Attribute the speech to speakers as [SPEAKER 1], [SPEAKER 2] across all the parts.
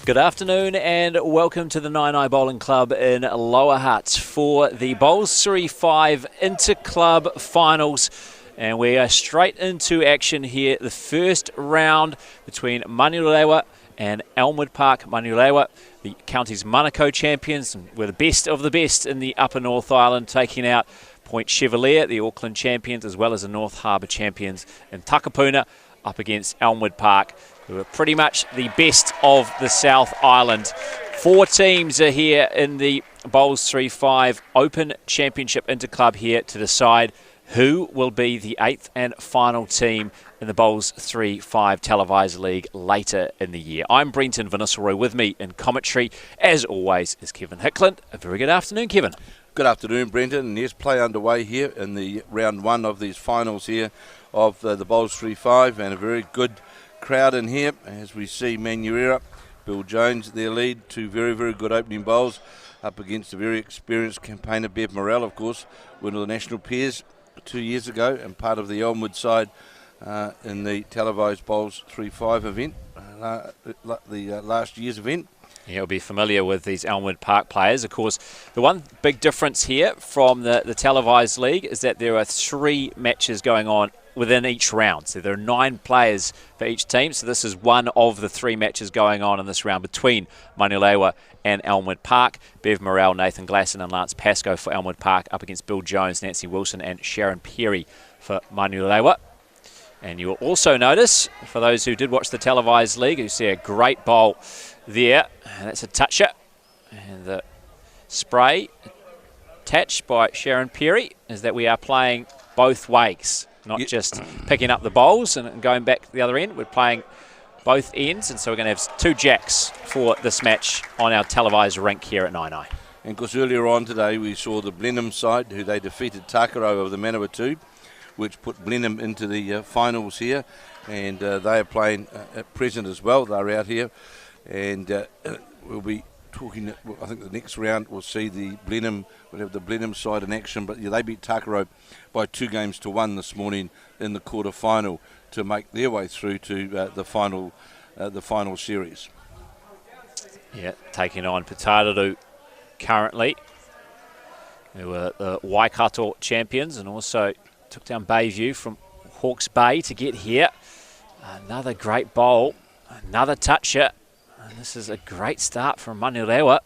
[SPEAKER 1] Good afternoon and welcome to the Nine Bowling Club in Lower Hutt for the Bowls3Five Interclub Finals. And we are straight into action here. The first round between Manurewa and Elmwood Park. Manurewa, the county's Manukau champions, and we're the best of the best in the Upper North Island, taking out Point Chevalier, the Auckland champions, as well as the North Harbour champions in Takapuna, up against Elmwood Park, who are pretty much the best of the South Island. 4 teams are here in the Bowls3Five Open Championship Interclub here to decide who will be the 8th and final team in the Bowls3Five Televised League later in the year. I'm Brenton Vanessa-Roy. With me in commentary, as always, is Kevin Hickland. A very good afternoon, Kevin.
[SPEAKER 2] Good afternoon, Brenton. And yes, play underway here in the round 1 of these finals here of the Bowls3Five, and a very good crowd in here as we see Manurewa, Bill Jones, their lead, 2 very, very good opening bowls up against a very experienced campaigner, Bev Morrell, of course, winner of the national pairs 2 years ago and part of the Elmwood side in the televised Bowls3Five event, the last year's event.
[SPEAKER 1] You'll be familiar with these Elmwood Park players. Of course, the one big difference here from the televised league is that there are 3 matches going on within each round. So there are 9 players for each team. So this is one of the 3 matches going on in this round between Manurewa and Elmwood Park. Bev Morrell, Nathan Glasson and Lance Pascoe for Elmwood Park up against Bill Jones, Nancy Wilson and Sharon Perry for Manurewa. And you will also notice, for those who did watch the televised league, you see a great bowl there. And that's a toucher. And the spray attached by Sharon Perry is that we are playing both ways. Not just picking up the bowls and going back to the other end. We're playing both ends, and so we're going to have 2 jacks for this match on our televised rink here at Nainai.
[SPEAKER 2] And of course, earlier on today, we saw the Blenheim side, who they defeated Takaro of the Manurewa, which put Blenheim into the finals here. And they are playing at present as well. They're out here. And we'll be talking, I think the next round we'll see we'll have the Blenheim side in action, but yeah, they beat Takaro by 2-1 this morning in the quarter-final to make their way through to the final series.
[SPEAKER 1] Yeah, taking on Putararu currently, who were the Waikato champions and also took down Bayview from Hawke's Bay to get here. Another great bowl, another toucher. And this is a great start from Manurewa,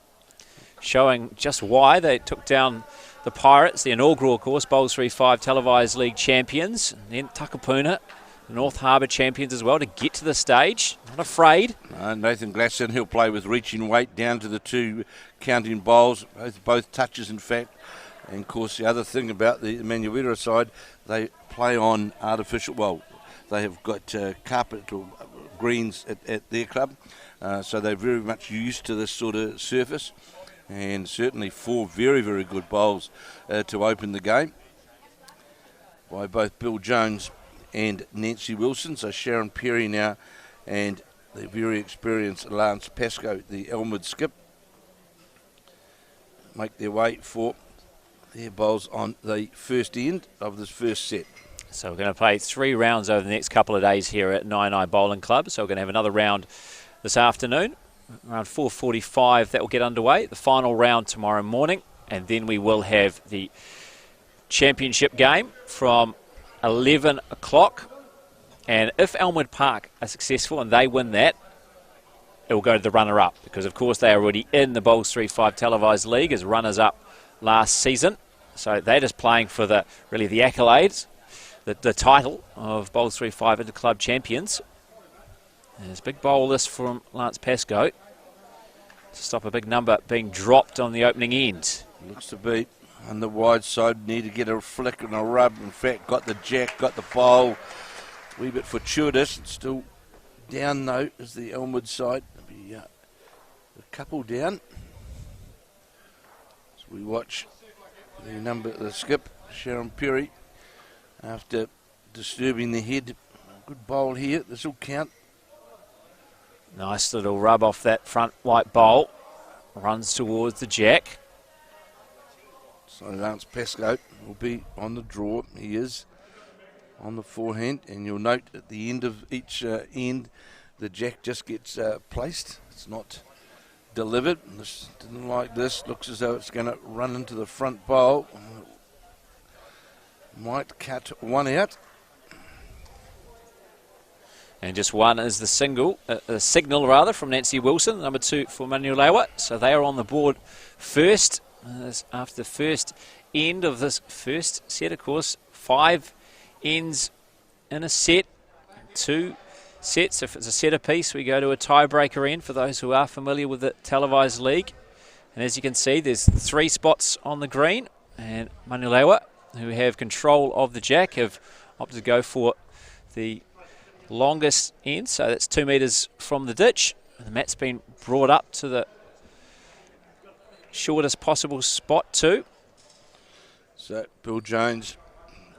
[SPEAKER 1] showing just why they took down the Pirates, the inaugural, of course, Bowls3Five Televised League champions, and then Takapuna, the North Harbour champions as well, to get to the stage. Not afraid.
[SPEAKER 2] Nathan Glasson, he'll play with reaching weight down to the 2 counting bowls, both touches, in fact. And, of course, the other thing about the Manurewa side, they play on artificial, they have got carpet or greens at their club. So they're very much used to this sort of surface, and certainly 4 very, very good bowls to open the game by both Bill Jones and Nancy Wilson. So Sharon Perry now and the very experienced Lance Pascoe, the Elmwood skip, make their way for their bowls on the first end of this first set.
[SPEAKER 1] So we're going to play 3 rounds over the next couple of days here at Nainai Bowling Club. So we're going to have another round this afternoon, around 4:45 that will get underway. The final round tomorrow morning, and then we will have the championship game from 11 o'clock. And if Elmwood Park are successful and they win that, it will go to the runner-up, because of course they are already in the Bowls3Five Televised League as runners-up last season. So they're just playing for the accolades, the title of Bowls3Five Interclub champions. There's a big bowl list from Lance Pascoe to stop a big number being dropped on the opening end.
[SPEAKER 2] Looks to be on the wide side, need to get a flick and a rub. In fact, got the jack, got the bowl. A wee bit fortuitous. Still down though is the Elmwood side. There'll be a couple down. As we watch the skip, Sharon Perry, after disturbing the head. Good bowl here. This will count.
[SPEAKER 1] Nice little rub off that front white bowl. Runs towards the jack.
[SPEAKER 2] So Lance Pascoe will be on the draw. He is on the forehand, and you'll note at the end of each end, the jack just gets placed. It's not delivered. This didn't like this. Looks as though it's going to run into the front bowl. Might cut one out.
[SPEAKER 1] And just one is the signal from Nancy Wilson, number 2 for Manurewa. So they are on the board first. After the first end of this first set, of course, 5 ends in a set, 2 sets. If it's a set apiece, we go to a tiebreaker end for those who are familiar with the televised league. And as you can see, there's 3 spots on the green, and Manurewa, who have control of the jack, have opted to go for the longest end, so that's 2 metres from the ditch. And the mat's been brought up to the shortest possible spot too.
[SPEAKER 2] So Bill Jones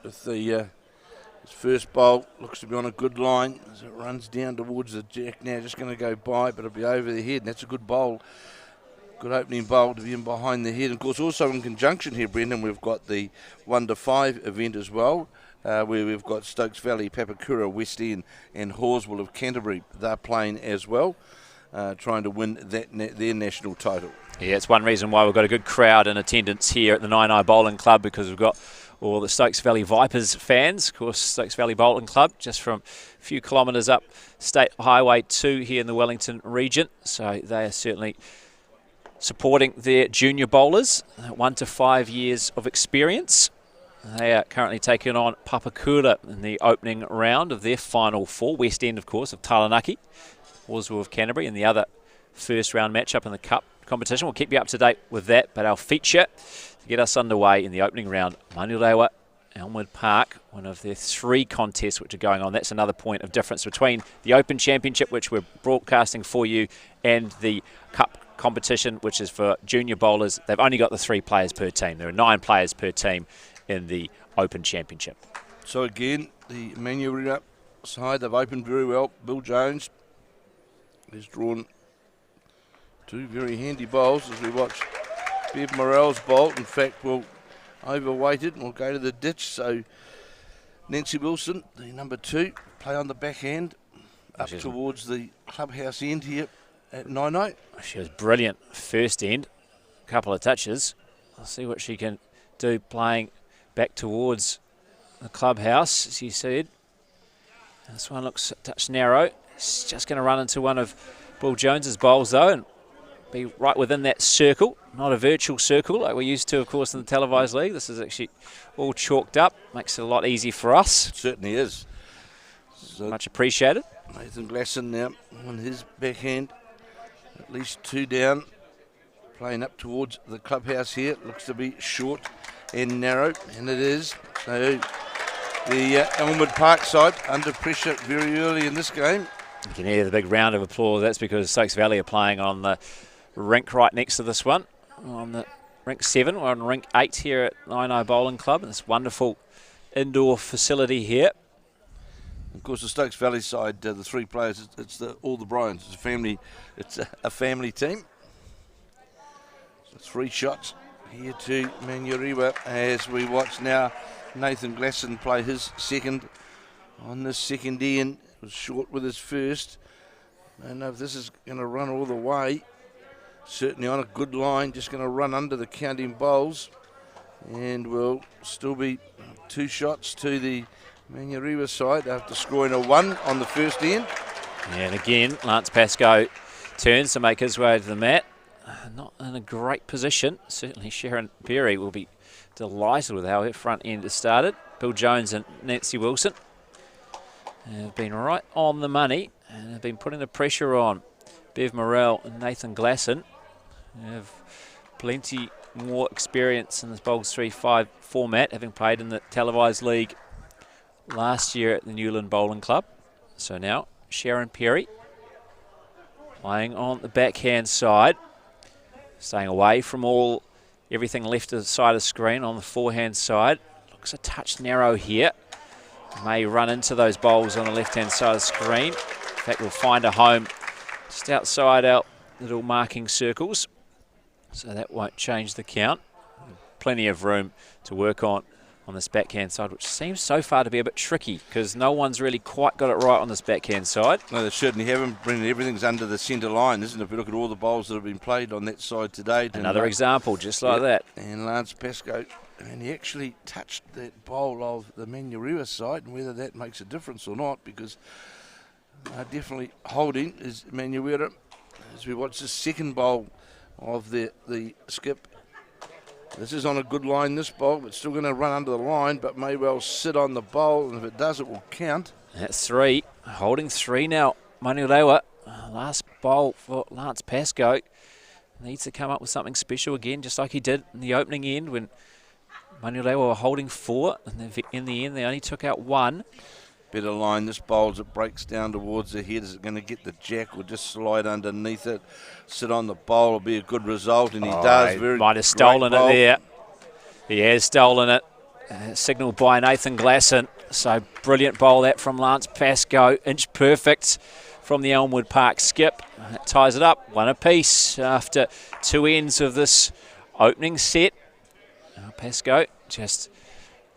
[SPEAKER 2] with the his first bowl looks to be on a good line as it runs down towards the jack now, just going to go by, but it'll be over the head, and that's a good bowl. Good opening bowl to be in behind the head. And of course, also in conjunction here, Brendan, we've got the 1-5 event as well, where we've got Stokes Valley, Papakura, West End and Horswell of Canterbury. They're playing as well, trying to win their national title.
[SPEAKER 1] Yeah, it's one reason why we've got a good crowd in attendance here at the 9i Bowling Club, because we've got all the Stokes Valley Vipers fans. Of course, Stokes Valley Bowling Club, just from a few kilometres up State Highway 2 here in the Wellington region. So they are certainly supporting their junior bowlers, 1 to 5 years of experience. They are currently taking on Papakura in the opening round of their final 4. West End, of course, of Taranaki, Horswell of Canterbury, and the other first round matchup in the Cup competition. We'll keep you up to date with that, but our feature to get us underway in the opening round, Manurewa, Elmwood Park, one of their 3 contests which are going on. That's another point of difference between the Open Championship, which we're broadcasting for you, and the Cup competition, which is for junior bowlers. They've only got the 3 players per team. There are 9 players per team in the Open Championship.
[SPEAKER 2] So again, the Manurewa side, they've opened very well. Bill Jones has drawn 2 very handy bowls as we watch Bev Morrell's bowl. In fact, we'll overweight it and we'll go to the ditch. So Nancy Wilson, the number 2, play on the backhand up towards the clubhouse end here at 9-0.
[SPEAKER 1] She was brilliant first end, a couple of touches. I'll see what she can do playing back towards the clubhouse, as you said. This one looks a touch narrow. It's just going to run into one of Bill Jones's bowls though, and be right within that circle, not a virtual circle like we're used to, of course, in the televised league. This is actually all chalked up, makes it a lot easier for us.
[SPEAKER 2] It certainly is. So
[SPEAKER 1] much appreciated.
[SPEAKER 2] Nathan Glasson now on his backhand, at least 2 down, playing up towards the clubhouse here. Looks to be short and narrow, and it is. So the Elmwood Park side under pressure very early in this game.
[SPEAKER 1] You can hear the big round of applause. That's because Stokes Valley are playing on the rink right next to this one. On the rink 7, we're on rink 8 here at 9i Bowling Club, and this wonderful indoor facility here.
[SPEAKER 2] Of course, the Stokes Valley side, the 3 players, it's all the Bryans. It's a family. It's a family team. So 3 shots here to Manurewa as we watch now Nathan Glasson play his second on the second end. Was short with his first. I don't know if this is going to run all the way. Certainly on a good line, just going to run under the counting bowls, and will still be 2 shots to the Manurewa side after scoring a 1 on the first end.
[SPEAKER 1] And again, Lance Pascoe turns to make his way to the mat. Not in a great position. Certainly Sharon Perry will be delighted with how her front end has started. Bill Jones and Nancy Wilson have been right on the money and have been putting the pressure on Bev Morrell and Nathan Glasson, who have plenty more experience in this Bowls3Five format, having played in the televised league last year at the Newland Bowling Club. So now Sharon Perry playing on the backhand side, staying away from everything left to the side of the screen on the forehand side. Looks a touch narrow here. May run into those bowls on the left-hand side of the screen. In fact, we'll find a home just outside our little marking circles, so that won't change the count. Plenty of room to work on on this backhand side, which seems so far to be a bit tricky because no one's really quite got it right on this backhand side.
[SPEAKER 2] No, they certainly haven't. Brendan, everything's under the centre line, isn't it? If you look at all the bowls that have been played on that side today.
[SPEAKER 1] Another example, just like that.
[SPEAKER 2] And Lance Pascoe, and he actually touched that bowl of the Manurewa side, and whether that makes a difference or not, because definitely holding is Manurewa. As we watch the second bowl of the skip. This is on a good line, this bowl, but still going to run under the line, but may well sit on the bowl, and if it does, it will count.
[SPEAKER 1] That's 3. Holding 3 now. Manurewa, last bowl for Lance Pascoe. Needs to come up with something special again, just like he did in the opening end when Manurewa were holding 4, and in the end they only took out 1.
[SPEAKER 2] Better line this bowl as it breaks down towards the head. Is it going to get the jack or just slide underneath it? Sit on the bowl will be a good result, and he does.
[SPEAKER 1] He might have stolen it there. He has stolen it. Signalled by Nathan Glasson. So brilliant bowl that from Lance Pascoe. Inch perfect from the Elmwood Park skip. That ties it up. 1 apiece after 2 ends of this opening set. Pascoe just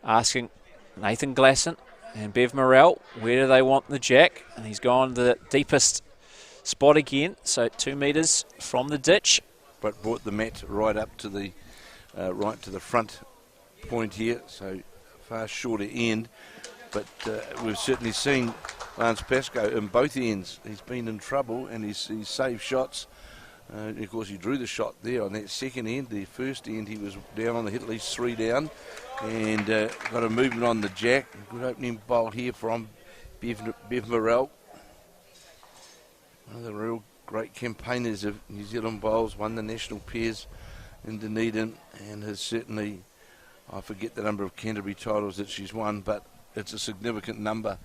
[SPEAKER 1] asking Nathan Glasson and Bev Morrell, where do they want the jack? And he's gone the deepest spot again, so 2 metres from the ditch.
[SPEAKER 2] But brought the mat right up to the front point here, so far shorter end. But we've certainly seen Lance Pascoe in both ends. He's been in trouble and he's saved shots. Of course, he drew the shot there on that second end. The first end, he was down on the hit, at least 3 down. And got a movement on the jack. Good opening bowl here from Bev Morrell. One of the real great campaigners of New Zealand bowls. Won the national pairs in Dunedin and has certainly, I forget the number of Canterbury titles that she's won, but it's a significant number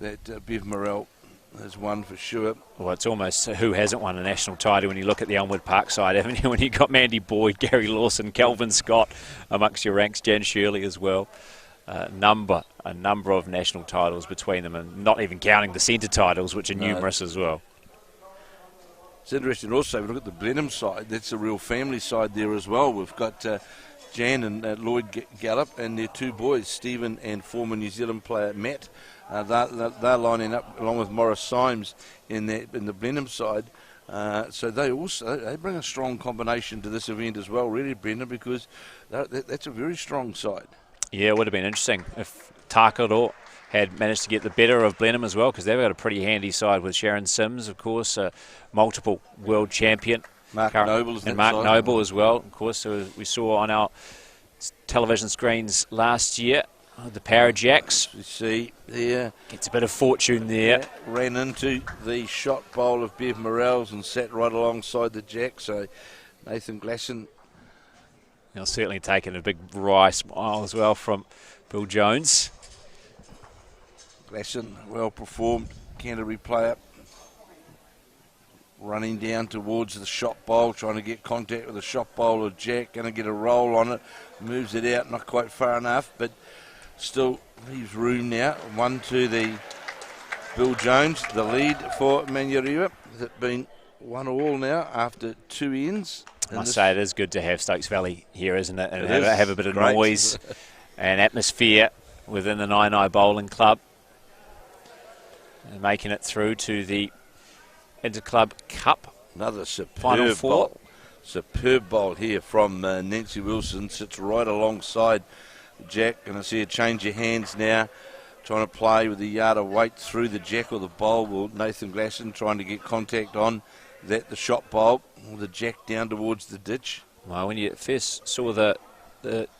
[SPEAKER 2] that Bev Morrell has won for sure.
[SPEAKER 1] Well, it's almost who hasn't won a national title when you look at the Elmwood Park side, haven't you? When you've got Mandy Boyd, Gary Lawson, Kelvin Scott amongst your ranks, Jan Shirley as well. A number of national titles between them, and not even counting the centre titles, which are numerous as well.
[SPEAKER 2] It's interesting also, if you look at the Blenheim side, that's a real family side there as well. We've got Jan and Lloyd Gallup and their 2 boys, Stephen and former New Zealand player Matt. They're lining up along with Morris Symes in the Blenheim side. So they bring a strong combination to this event as well, really, Brendan, because that's a very strong side. Yeah,
[SPEAKER 1] it would have been interesting if Takaro had managed to get the better of Blenheim as well, because they've got a pretty handy side with Sharon Sims, of course, a multiple world champion.
[SPEAKER 2] Mark Noble
[SPEAKER 1] and Mark Noble as well, of course, so we saw on our television screens last year. The Power Jacks.
[SPEAKER 2] You see there.
[SPEAKER 1] Gets a bit of fortune there.
[SPEAKER 2] Ran into the shot bowl of Bev Morrell's and sat right alongside the jack. So Nathan Glasson.
[SPEAKER 1] He'll certainly taken a big wry smile as well from Bill Jones.
[SPEAKER 2] Glasson, well performed Canterbury player. Running down towards the shot bowl, trying to get contact with the shot bowl of Jack. Going to get a roll on it. Moves it out, not quite far enough, but still leaves room now. 1 to the Bill Jones, the lead for Manurewa. It's been 1-1 now after 2 ends.
[SPEAKER 1] I must say it is good to have Stokes Valley here, isn't it? And have a bit of noise and atmosphere within the Nine Bowling Club. And making it through to the Interclub Cup.
[SPEAKER 2] Another superb
[SPEAKER 1] Final 4.
[SPEAKER 2] bowl. Superb bowl here from Nancy Wilson. Sits right alongside Jack. Going to see it change your hands now. Trying to play with the yard of weight through the jack or the bowl. Well, Nathan Glasson trying to get contact on the shot bowl. Or the jack down towards the ditch.
[SPEAKER 1] Well, when you first saw the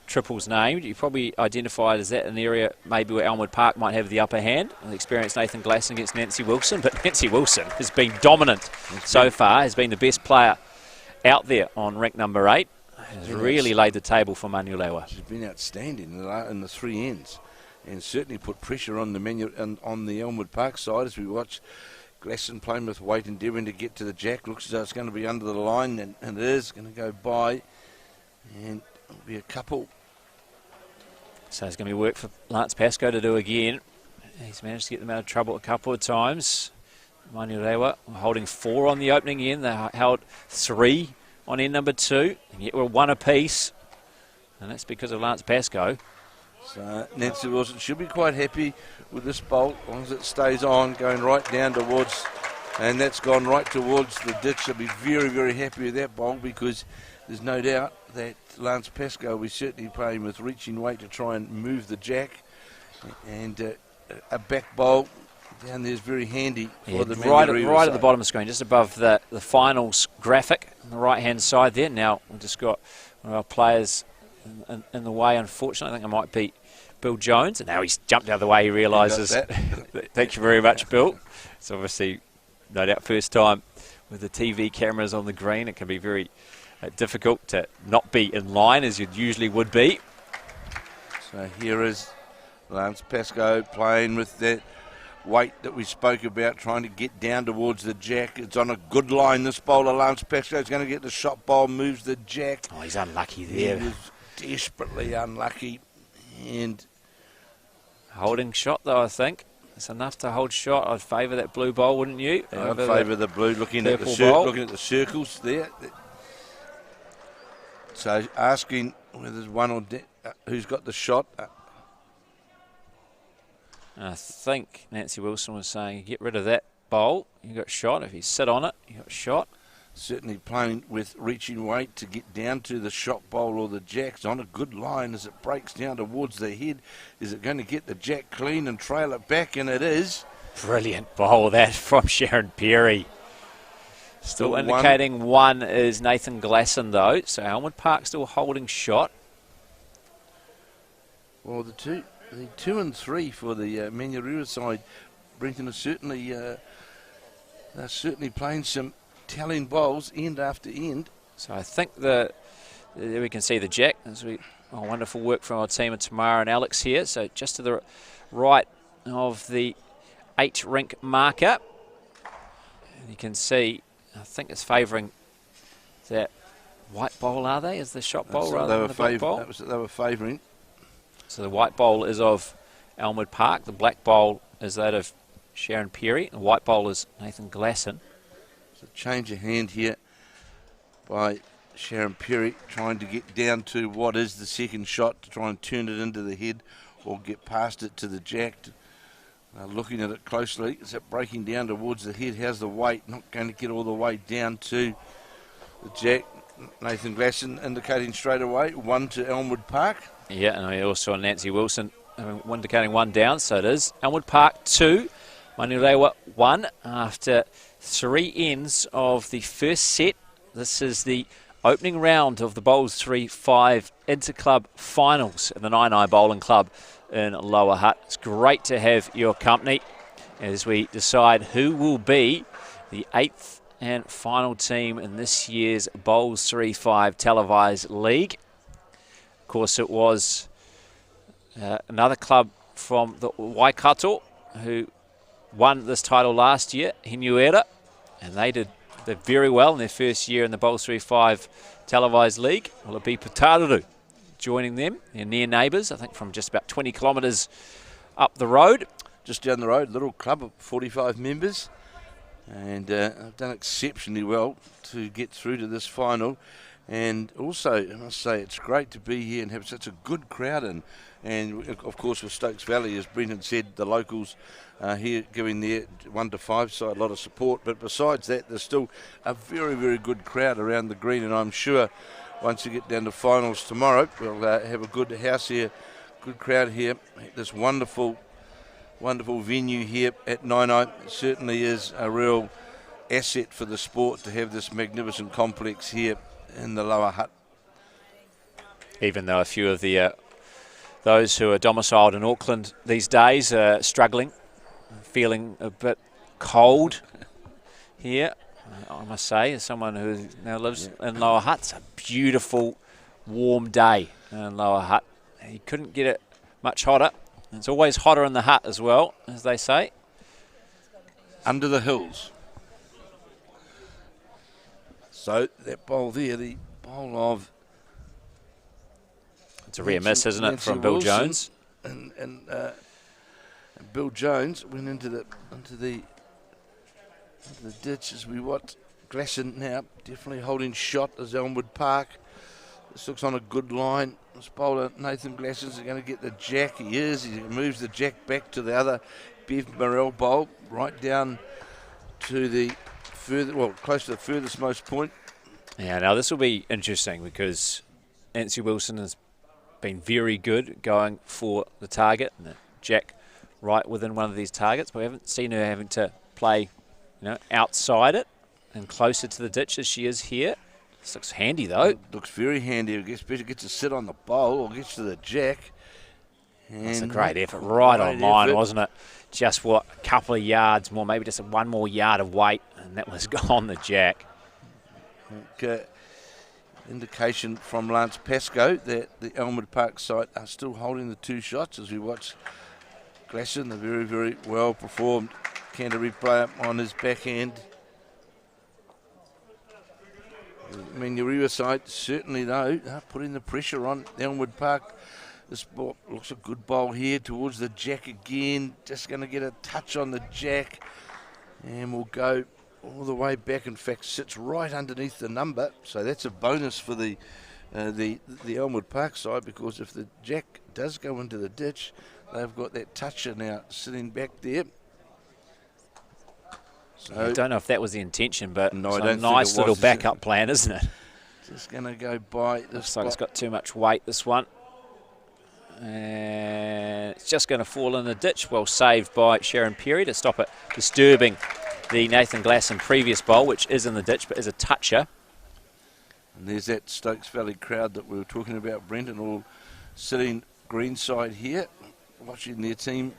[SPEAKER 1] triples named, you probably identified as that an area maybe where Elmwood Park might have the upper hand. The experienced Nathan Glasson against Nancy Wilson. But Nancy Wilson has been dominant so far. Has been the best player out there on rank number 8. Has really laid the table for Manurewa.
[SPEAKER 2] She's been outstanding in the 3 ends, and certainly put pressure on the Elmwood Park side as we watch Glasson playing with weight, endeavouring to get to the jack. Looks as though it's going to be under the line, and it is going to go by, and it'll be a couple.
[SPEAKER 1] So it's going to be work for Lance Pascoe to do again. He's managed to get them out of trouble a couple of times. Manurewa holding 4 on the opening end. They held 3 on end number 2, and yet we're 1 apiece, and that's because of Lance Pascoe.
[SPEAKER 2] So Nancy Wilson should be quite happy with this bowl as long as it stays on, going right down towards, and that's gone right towards the ditch. She'll be very, very happy with that bowl because there's no doubt that Lance Pascoe will be certainly playing with reaching weight to try and move the jack, and a back bowl down there is very handy for the
[SPEAKER 1] right at the bottom of the screen, just above the finals graphic on the right-hand side there. Now we've just got one of our players in the way, unfortunately. I think it might be Bill Jones, and now he's jumped out of the way. He realises. Thank you very much, Bill. It's obviously, no doubt, first time with the TV cameras on the green. It can be very difficult to not be in line as you usually would be.
[SPEAKER 2] So here is Lance Pascoe playing with that weight that we spoke about, trying to get down towards the jack. It's on a good line, this bowler. Lance Pascoe is going to get the shot bowl, moves the jack.
[SPEAKER 1] Oh, he's unlucky there.
[SPEAKER 2] He was desperately unlucky. And
[SPEAKER 1] holding shot, though, I think. It's enough to hold shot. I'd favour that blue bowl, wouldn't you?
[SPEAKER 2] I'd favour the blue, looking at the circles there. So asking whether there's one or who's got the shot.
[SPEAKER 1] I think Nancy Wilson was saying, get rid of that bowl, you got shot. If you sit on it, you got shot.
[SPEAKER 2] Certainly playing with reaching weight to get down to the shot bowl or the jacks on a good line as it breaks down towards the head. Is it going to get the jack clean and trail it back? And it is.
[SPEAKER 1] Brilliant bowl that from Sharon Perry. Still indicating one is Nathan Glasson, though. So Elmwood Park still holding shot.
[SPEAKER 2] Well, the 2 and 3 for the Manurewa side, Brenton, is certainly they're certainly playing some telling bowls end after end.
[SPEAKER 1] So I think there we can see the jack. Wonderful work from our team of Tamara and Alex here. So just to the right of the 8 rink marker, you can see. I think it's favouring that white bowl. Are they? Is the shot bowl rather than the black bowl?
[SPEAKER 2] They were favouring.
[SPEAKER 1] So the white bowl is of Elmwood Park. The black bowl is that of Sharon Perry. The white bowl is Nathan Glasson.
[SPEAKER 2] So change of hand here by Sharon Perry, trying to get down to what is the second shot to try and turn it into the head or get past it to the jack. Looking at it closely, is it breaking down towards the head? How's the weight? Not going to get all the way down to the jack. Nathan Glasson indicating straight away 1 to Elmwood Park.
[SPEAKER 1] Yeah, and I also Nancy Wilson indicating 1 down, so it is Elmwood Park 2, Manurewa 1 after 3 ends of the first set. This is the opening round of the Bowls3Five Interclub finals in the 9i Bowling Club in Lower Hutt. It's great to have your company as we decide who will be the 8th and final team in this year's Bowls3Five televised league. Of course, it was another club from the Waikato who won this title last year, Hinuera, and they did very well in their first year in the Bowls3Five televised league. Will it be Pataru joining them? They're near neighbours, I think from just about 20 kilometres up the road.
[SPEAKER 2] Just down the road, little club of 45 members, and have done exceptionally well to get through to this final. And also, I must say, it's great to be here and have such a good crowd in. And, of course, with Stokes Valley, as Brendan said, the locals here giving their 1 to 5 side a lot of support. But besides that, there's still a very, very good crowd around the green. And I'm sure once you get down to finals tomorrow, we'll have a good house here, good crowd here. This wonderful venue here at 9i certainly is a real asset for the sport to have this magnificent complex here in the Lower Hutt.
[SPEAKER 1] Even though a few of the those who are domiciled in Auckland these days are struggling, feeling a bit cold here, I must say, as someone who now lives in Lower Hutt, it's a beautiful, warm day in Lower Hutt. You couldn't get it much hotter. It's always hotter in the hut as well, as they say.
[SPEAKER 2] Under the hills. So that bowl there, the bowl of...
[SPEAKER 1] It's a rare miss, isn't it, from Bill
[SPEAKER 2] Wilson
[SPEAKER 1] Jones?
[SPEAKER 2] And Bill Jones went into the ditch as we watch. Glasson now definitely holding shot as Elmwood Park This looks on a good line. This bowler, Nathan Glassens, is going to get the jack. He is. He moves the jack back to the other Bev Morel bowl, right down to the close to the furthest most point.
[SPEAKER 1] Yeah, now this will be interesting because Nancy Wilson has been very good going for the target, and the jack right within one of these targets, but we haven't seen her having to play, outside it and closer to the ditch as she is here. This looks handy though.
[SPEAKER 2] It looks very handy. Especially gets to sit on the bowl or gets to the jack.
[SPEAKER 1] That's a great effort, right on line, wasn't it? Just a couple of yards more, maybe just one more yard of weight, and that was on the jack.
[SPEAKER 2] Okay. Indication from Lance Pascoe that the Elmwood Park side are still holding the 2 shots as we watch Glasson, the very, very well performed Canterbury player, on his backhand. The Manurewa side certainly, though, are putting the pressure on Elmwood Park. This ball looks a good bowl here towards the jack again. Just going to get a touch on the jack, and we'll go all the way back. In fact, sits right underneath the number, so that's a bonus for the Elmwood Park side, because if the jack does go into the ditch, they've got that toucher now sitting back there. So
[SPEAKER 1] I don't know if that was the intention, but
[SPEAKER 2] no,
[SPEAKER 1] it's a nice little backup plan, isn't it?
[SPEAKER 2] Just going to go by this.
[SPEAKER 1] Looks like it's got too much weight, this one. And it's just going to fall in the ditch. Well saved by Sharon Perry to stop it disturbing the Nathan Glasson previous bowl, which is in the ditch but is a toucher.
[SPEAKER 2] And there's that Stokes Valley crowd that we were talking about, Brenton, all sitting greenside here, watching their team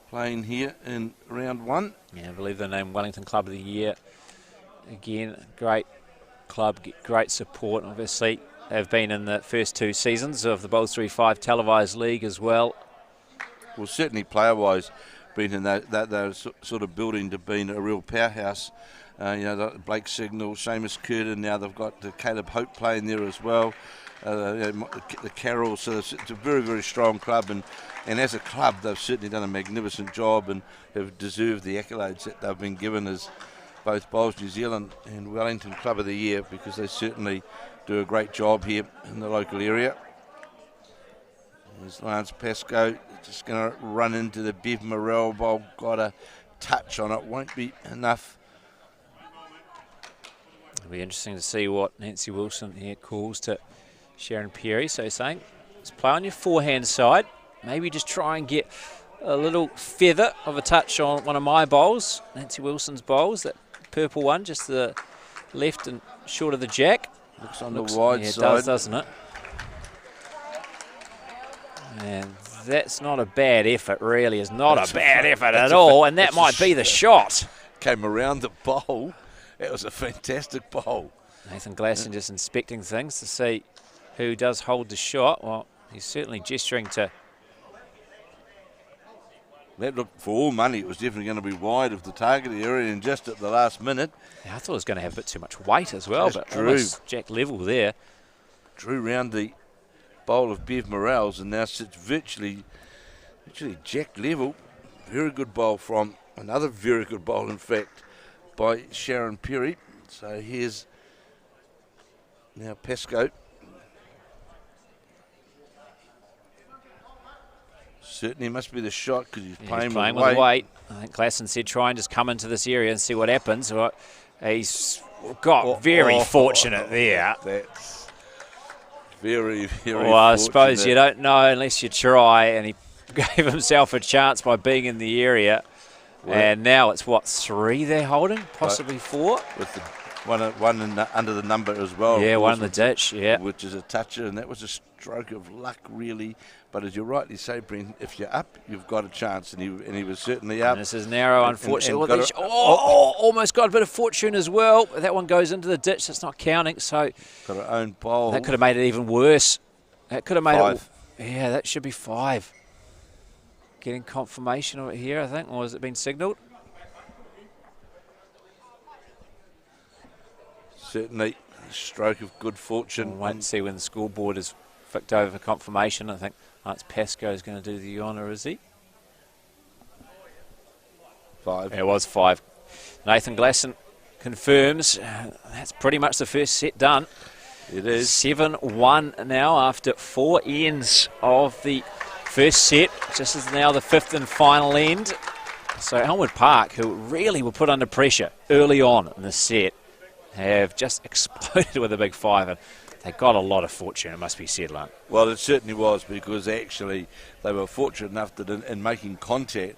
[SPEAKER 2] playing here in round 1.
[SPEAKER 1] Yeah, I believe they're named Wellington Club of the Year. Again, great club, get great support. Obviously, they've been in the first 2 seasons of the Bowls3Five televised league as well.
[SPEAKER 2] Well, certainly player-wise, Brenton, they're sort of building to being a real powerhouse. Blake Signal, Seamus Curtin, now they've got the Caleb Hope playing there as well. The Carroll, so it's a very, very strong club, and as a club they've certainly done a magnificent job and have deserved the accolades that they've been given as both Bowls New Zealand and Wellington Club of the Year, because they certainly do a great job here in the local area. There's Lance Pascoe just going to run into the Bev Morel bowl, got a touch on it, won't be enough.
[SPEAKER 1] It'll be interesting to see what Nancy Wilson here calls to Sharon Perry. So saying, let's play on your forehand side. Maybe just try and get a little feather of a touch on one of my bowls, Nancy Wilson's bowls, that purple one, just to the left and short of the jack.
[SPEAKER 2] Looks on the wide side.
[SPEAKER 1] It does, doesn't it? And that's not a bad effort, really. It's not a bad effort at all, and that might be the shot.
[SPEAKER 2] Came around the bowl. It was a fantastic bowl.
[SPEAKER 1] Nathan Glasson just inspecting things to see who does hold the shot. Well, he's certainly gesturing to...
[SPEAKER 2] That looked, for all money, it was definitely going to be wide of the target area, and just at the last minute.
[SPEAKER 1] Yeah, I thought it was going to have a bit too much weight as well, but almost jack level there.
[SPEAKER 2] Drew round the bowl of Bev Morels and now sits virtually jack level. Very good bowl from another very good bowl, in fact, by Sharon Perry. So here's now Pascoe. Certainly must be the shot because he's playing with weight.
[SPEAKER 1] I think Glasson said try and just come into this area and see what happens. Well, he's got very fortunate there.
[SPEAKER 2] That's very, very
[SPEAKER 1] well, I suppose you don't know unless you try, and he gave himself a chance by being in the area. Well, and now it's, 3 they're holding? Possibly 4?
[SPEAKER 2] With the one under the number as well.
[SPEAKER 1] Yeah, one in the ditch, yeah.
[SPEAKER 2] Which is a toucher, and that was a stroke of luck, really. But as you rightly say, Brent, if you're up, you've got a chance, and he was certainly up.
[SPEAKER 1] And this is narrow, unfortunately. Almost got a bit of fortune as well. That one goes into the ditch. That's not counting. So
[SPEAKER 2] got her own bowl.
[SPEAKER 1] That could have made it even worse. That could have made
[SPEAKER 2] 5.
[SPEAKER 1] Yeah, that should be 5. Getting confirmation of it here, I think, or has it been signalled?
[SPEAKER 2] Certainly a stroke of good fortune.
[SPEAKER 1] We'll wait and see when the scoreboard is flicked over for confirmation. I think Lance Pascoe is going to do the honour, is he?
[SPEAKER 2] 5.
[SPEAKER 1] It was 5. Nathan Glasson confirms that's pretty much the first set done.
[SPEAKER 2] It is.
[SPEAKER 1] 7-1 now after 4 ends of the first set. This is now the 5th and final end. So Elmwood Park, who really were put under pressure early on in the set, have just exploded with a big 5. And they got a lot of fortune, it must be said, Lance.
[SPEAKER 2] Well, it certainly was, because actually they were fortunate enough that in making contact,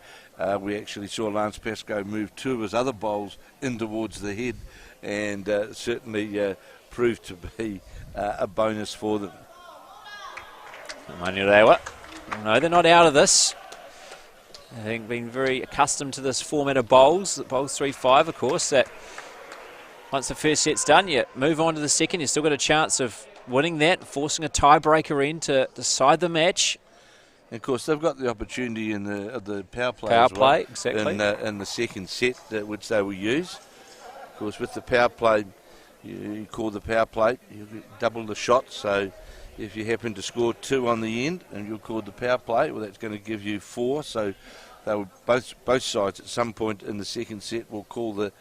[SPEAKER 2] we actually saw Lance Pascoe move 2 of his other bowls in towards the head, and certainly proved to be a bonus for them.
[SPEAKER 1] Manurewa, no, they're not out of this. I think been very accustomed to this format of bowls, Bowls3Five, of course, that once the first set's done, you move on to the second. You've still got a chance of winning that, forcing a tiebreaker in to decide the match.
[SPEAKER 2] And of course, they've got the opportunity in the power play.
[SPEAKER 1] Power
[SPEAKER 2] as well,
[SPEAKER 1] play, exactly.
[SPEAKER 2] In the second set, which they will use. Of course, with the power play, you call the power play, you double the shots. So if you happen to score 2 on the end and you'll call the power play, well, that's going to give you 4. So they will both sides at some point in the second set will call the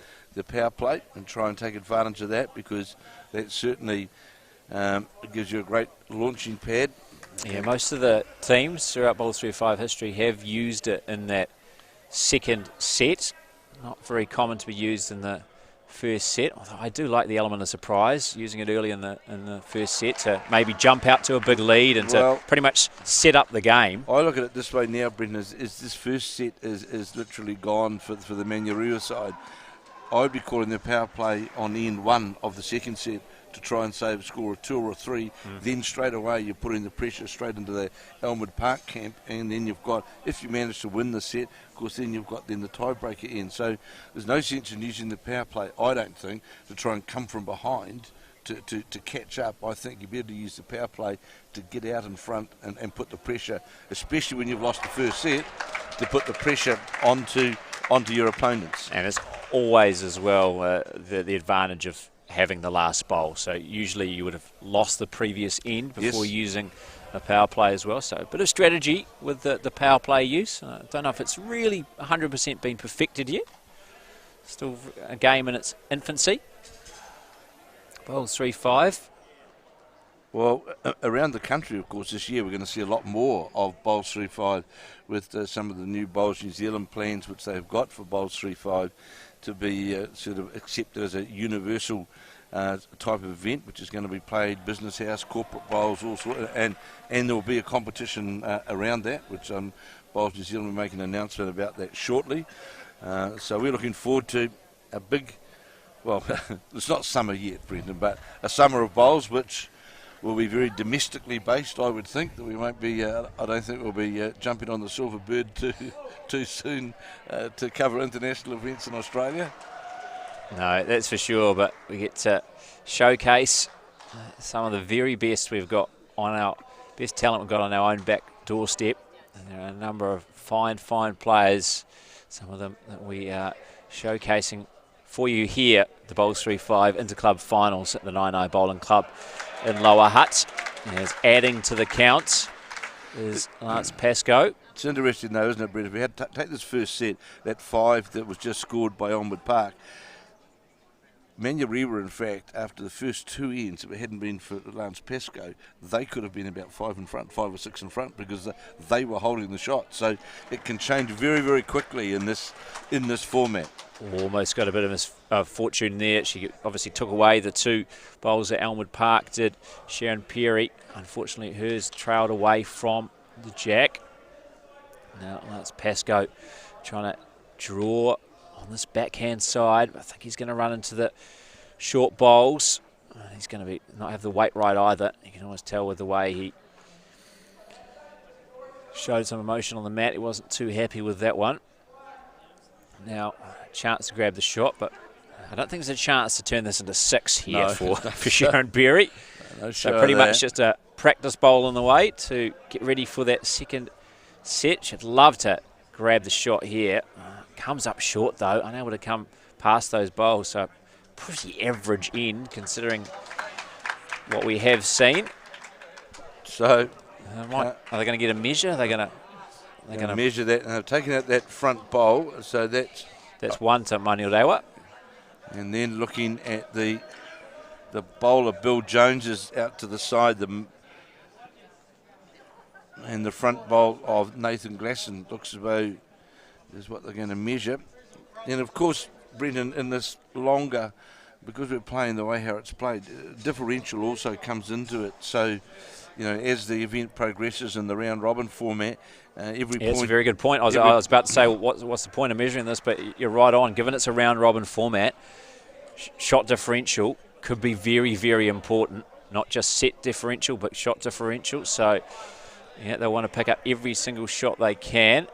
[SPEAKER 2] power play and try and take advantage of that, because that certainly gives you a great launching pad.
[SPEAKER 1] Yeah, most of the teams throughout Bowls3Five history have used it in that second set. Not very common to be used in the first set. Although I do like the element of surprise, using it early in the first set to maybe jump out to a big lead and to pretty much set up the game.
[SPEAKER 2] I look at it this way now, Brendan, is this first set is literally gone for the Manurewa side. I'd be calling the power play on end 1 of the second set to try and save a score of 2 or 3. Then straight away you're putting the pressure straight into the Elmwood Park camp, and then you've got, if you manage to win the set, of course then you've got then the tiebreaker in. So there's no sense in using the power play, I don't think, to try and come from behind to catch up. I think you'd be able to use the power play to get out in front and put the pressure, especially when you've lost the first set, to put the pressure onto your opponents.
[SPEAKER 1] And it's always as well the advantage of having the last bowl. So usually you would have lost the previous end before using the power play as well. So a bit of strategy with the power play use. I don't know if it's really 100% been perfected yet. Still a game in its infancy. Bowls3Five.
[SPEAKER 2] Well, around the country, of course, this year we're going to see a lot more of Bowls3Five with some of the new Bowls New Zealand plans which they've got for Bowls3Five to be sort of accepted as a universal type of event, which is going to be played business house, corporate bowls, all sorts, and there will be a competition around that, which Bowls New Zealand will make an announcement about that shortly. So we're looking forward to a big, well, it's not summer yet, Brendan, but a summer of bowls, which will be very domestically based, I would think. That we won't be, I don't think we'll be jumping on the silver bird too soon to cover international events in Australia.
[SPEAKER 1] No, that's for sure, but we get to showcase some of the very best we've got on our, best talent we've got on our own back doorstep. And there are a number of fine players, some of them that we are showcasing for you here, the Bowls3Five Interclub Finals at the 9i Bowling Club in Lower Hutt. As adding to the count is Lance Pascoe.
[SPEAKER 2] It's interesting though, isn't it, Brett? If we had to take this first set, that 5 that was just scored by Elmwood Park, Manurewa, in fact, after the first 2 ends, if it hadn't been for Lance Pascoe, they could have been about 5 or 6 in front, because they were holding the shot. So it can change very quickly in this format.
[SPEAKER 1] Almost got a bit of fortune there. She obviously took away the 2 bowls that Elmwood Park did. Sharon Perry, unfortunately, hers trailed away from the jack. Now Lance Pascoe trying to draw on this backhand side. I think he's going to run into the short bowls. He's going to not have the weight right either. You can always tell with the way he showed some emotion on the mat. He wasn't too happy with that one. Now, a chance to grab the shot, but I don't think there's a chance to turn this into 6 here for Sharon Berry. So pretty much just a practice bowl on the way to get ready for that second set. She'd love to grab the shot here. Comes up short though, unable to come past those bowls. So pretty average end considering what we have seen.
[SPEAKER 2] So
[SPEAKER 1] are they going to get a measure? They're going to
[SPEAKER 2] measure that, and they've taken out that front bowl. So that's
[SPEAKER 1] one to Manurewa.
[SPEAKER 2] And then looking at the The bowler, Bill Jones, is out to the side. And the front bowl of Nathan Glasson looks as though is what they're going to measure. And of course, Brendan, in this longer, because we're playing the way how it's played, differential also comes into it. So, you know, as the event progresses in the round robin format, every point.
[SPEAKER 1] It's a very good point. I was about to say, what's the point of measuring this? But you're right on. Given it's a round robin format, shot differential could be very, very important. Not just set differential, but shot differential. So, yeah, they want to pick up every single shot they can.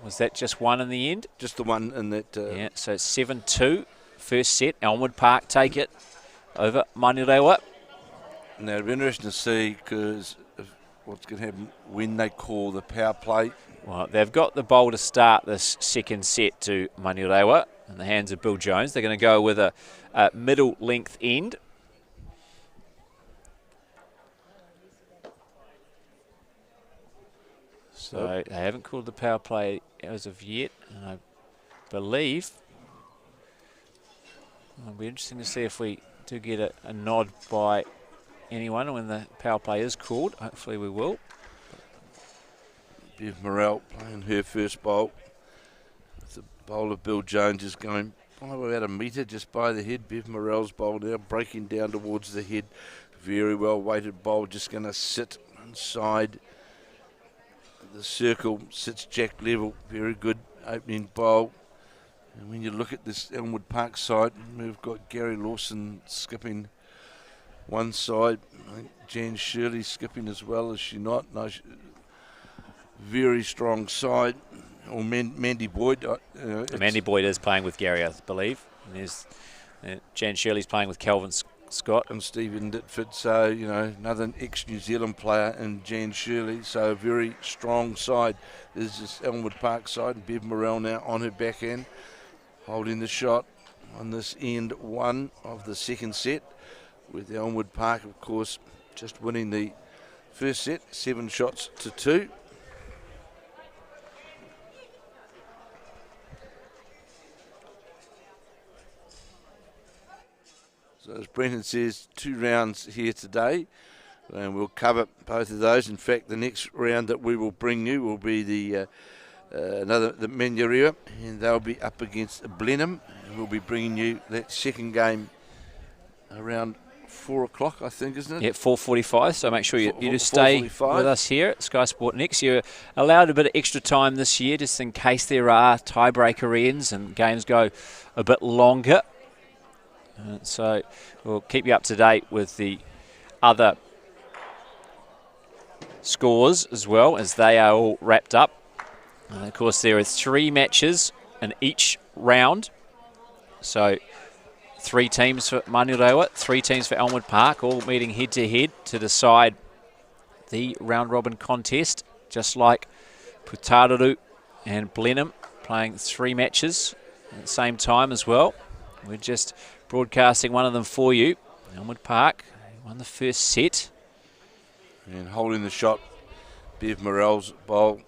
[SPEAKER 1] Was that just one in the end?
[SPEAKER 2] Just the one in that.
[SPEAKER 1] Yeah, so it's 7-2. First set, Elmwood Park take it over Manurewa.
[SPEAKER 2] Now, it'll be interesting to see because what's going to happen when they call the power play.
[SPEAKER 1] Well, they've got the bowl to start this second set to Manurewa in the hands of Bill Jones. They're going to go with a middle length end. So they haven't called the power play as of yet, and I believe it'll be interesting to see if we do get a nod by anyone when the power play is called. Hopefully we will.
[SPEAKER 2] Bev Morrell playing her first bowl. The bowl of Bill Jones is going about a metre just by the head. Bev Morrell's bowl now breaking down towards the head. Very well weighted bowl, just going to sit inside the circle, sits jack level. Very good opening bowl. And when you look at this Elmwood Park side, we've got Gary Lawson skipping one side. I think Jan Shirley skipping as well, is she not? No, very strong side. Or Mandy Boyd.
[SPEAKER 1] Mandy Boyd is playing with Gary, I believe. And there's Jan Shirley's playing with Calvin Scott.
[SPEAKER 2] And Stephen Ditford, so, you know, another ex-New Zealand player in Jan Shirley. So a very strong side. There's this Elmwood Park side, and Bev Morrell now on her backhand, holding the shot on this end one of the second set, with Elmwood Park, of course, just winning the first set, 7-2. So as Brendan says, 2 rounds here today, and we'll cover both of those. In fact, the next round that we will bring you will be the Manurewa, and they'll be up against Blenheim, and we'll be bringing you that second game around 4 o'clock, I think, isn't it?
[SPEAKER 1] Yeah, 4:45. So make sure you just stay with us here at skysportnext. You're allowed a bit of extra time this year, just in case there are tiebreaker ends and games go a bit longer. So we'll keep you up to date with the other scores as well, as they are all wrapped up. And of course, there are 3 matches in each round. So 3 teams for Manurewa, 3 teams for Elmwood Park, all meeting head-to-head to decide the round-robin contest, just like Putaru and Blenheim playing 3 matches at the same time as well. We're just broadcasting one of them for you. Elmwood Park won the first set.
[SPEAKER 2] And holding the shot, Bev Morrell's bowl,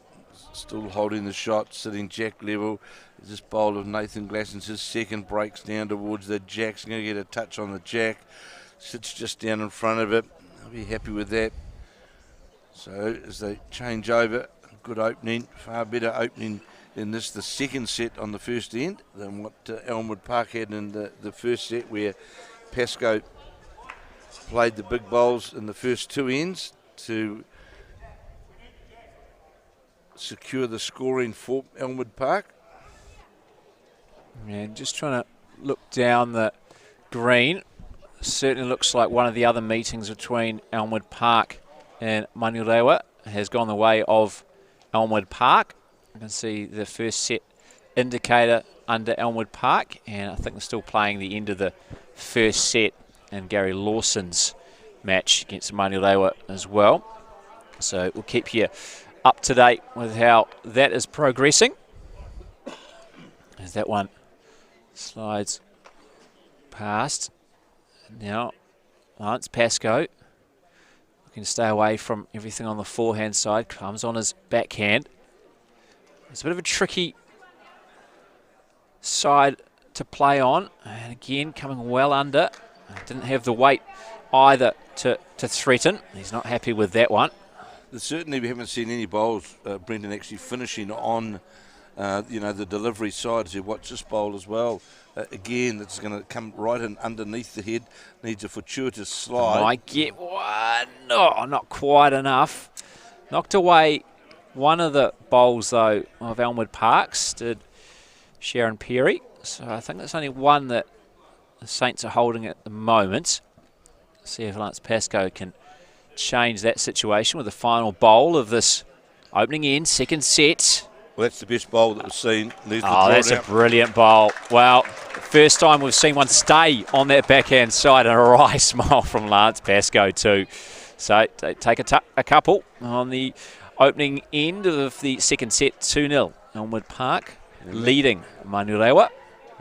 [SPEAKER 2] still holding the shot, sitting jack level. This bowl of Nathan Glasson's, his second, breaks down towards the jacks. Going to get a touch on the jack. Sits just down in front of it. I'll be happy with that. So as they change over, good opening, far better opening in this, the second set on the first end, than what Elmwood Park had in the first set, where Pascoe played the big bowls in the first 2 ends to secure the scoring for Elmwood Park.
[SPEAKER 1] And just trying to look down the green. Certainly looks like one of the other meetings between Elmwood Park and Manurewa has gone the way of Elmwood Park. You can see the first set indicator under Elmwood Park, and I think they're still playing the end of the first set and Gary Lawson's match against Manurewa as well. So we'll keep you up to date with how that is progressing. As that one slides past. Now, Lance Pascoe looking to stay away from everything on the forehand side. Comes on his backhand. It's a bit of a tricky side to play on. And again, coming well under. Didn't have the weight either to threaten. He's not happy with that one.
[SPEAKER 2] Certainly we haven't seen any bowls, Brendan, actually finishing on, the delivery side. As you watch this bowl as well, again, it's going to come right in underneath the head. Needs a fortuitous slide.
[SPEAKER 1] Might get one. No, not quite enough. Knocked away one of the bowls, though, of Elmwood Parks, did Sharon Perry. So I think that's only one that the Saints are holding at the moment. See if Lance Pascoe can change that situation with the final bowl of this opening end, second set.
[SPEAKER 2] Well, that's the best bowl that we've seen.
[SPEAKER 1] Oh, that's a brilliant bowl. Well, first time we've seen one stay on that backhand side, and a wry smile from Lance Pascoe too. So take a couple on the opening end of the second set, 2-0. Elmwood Park leading Manurewa.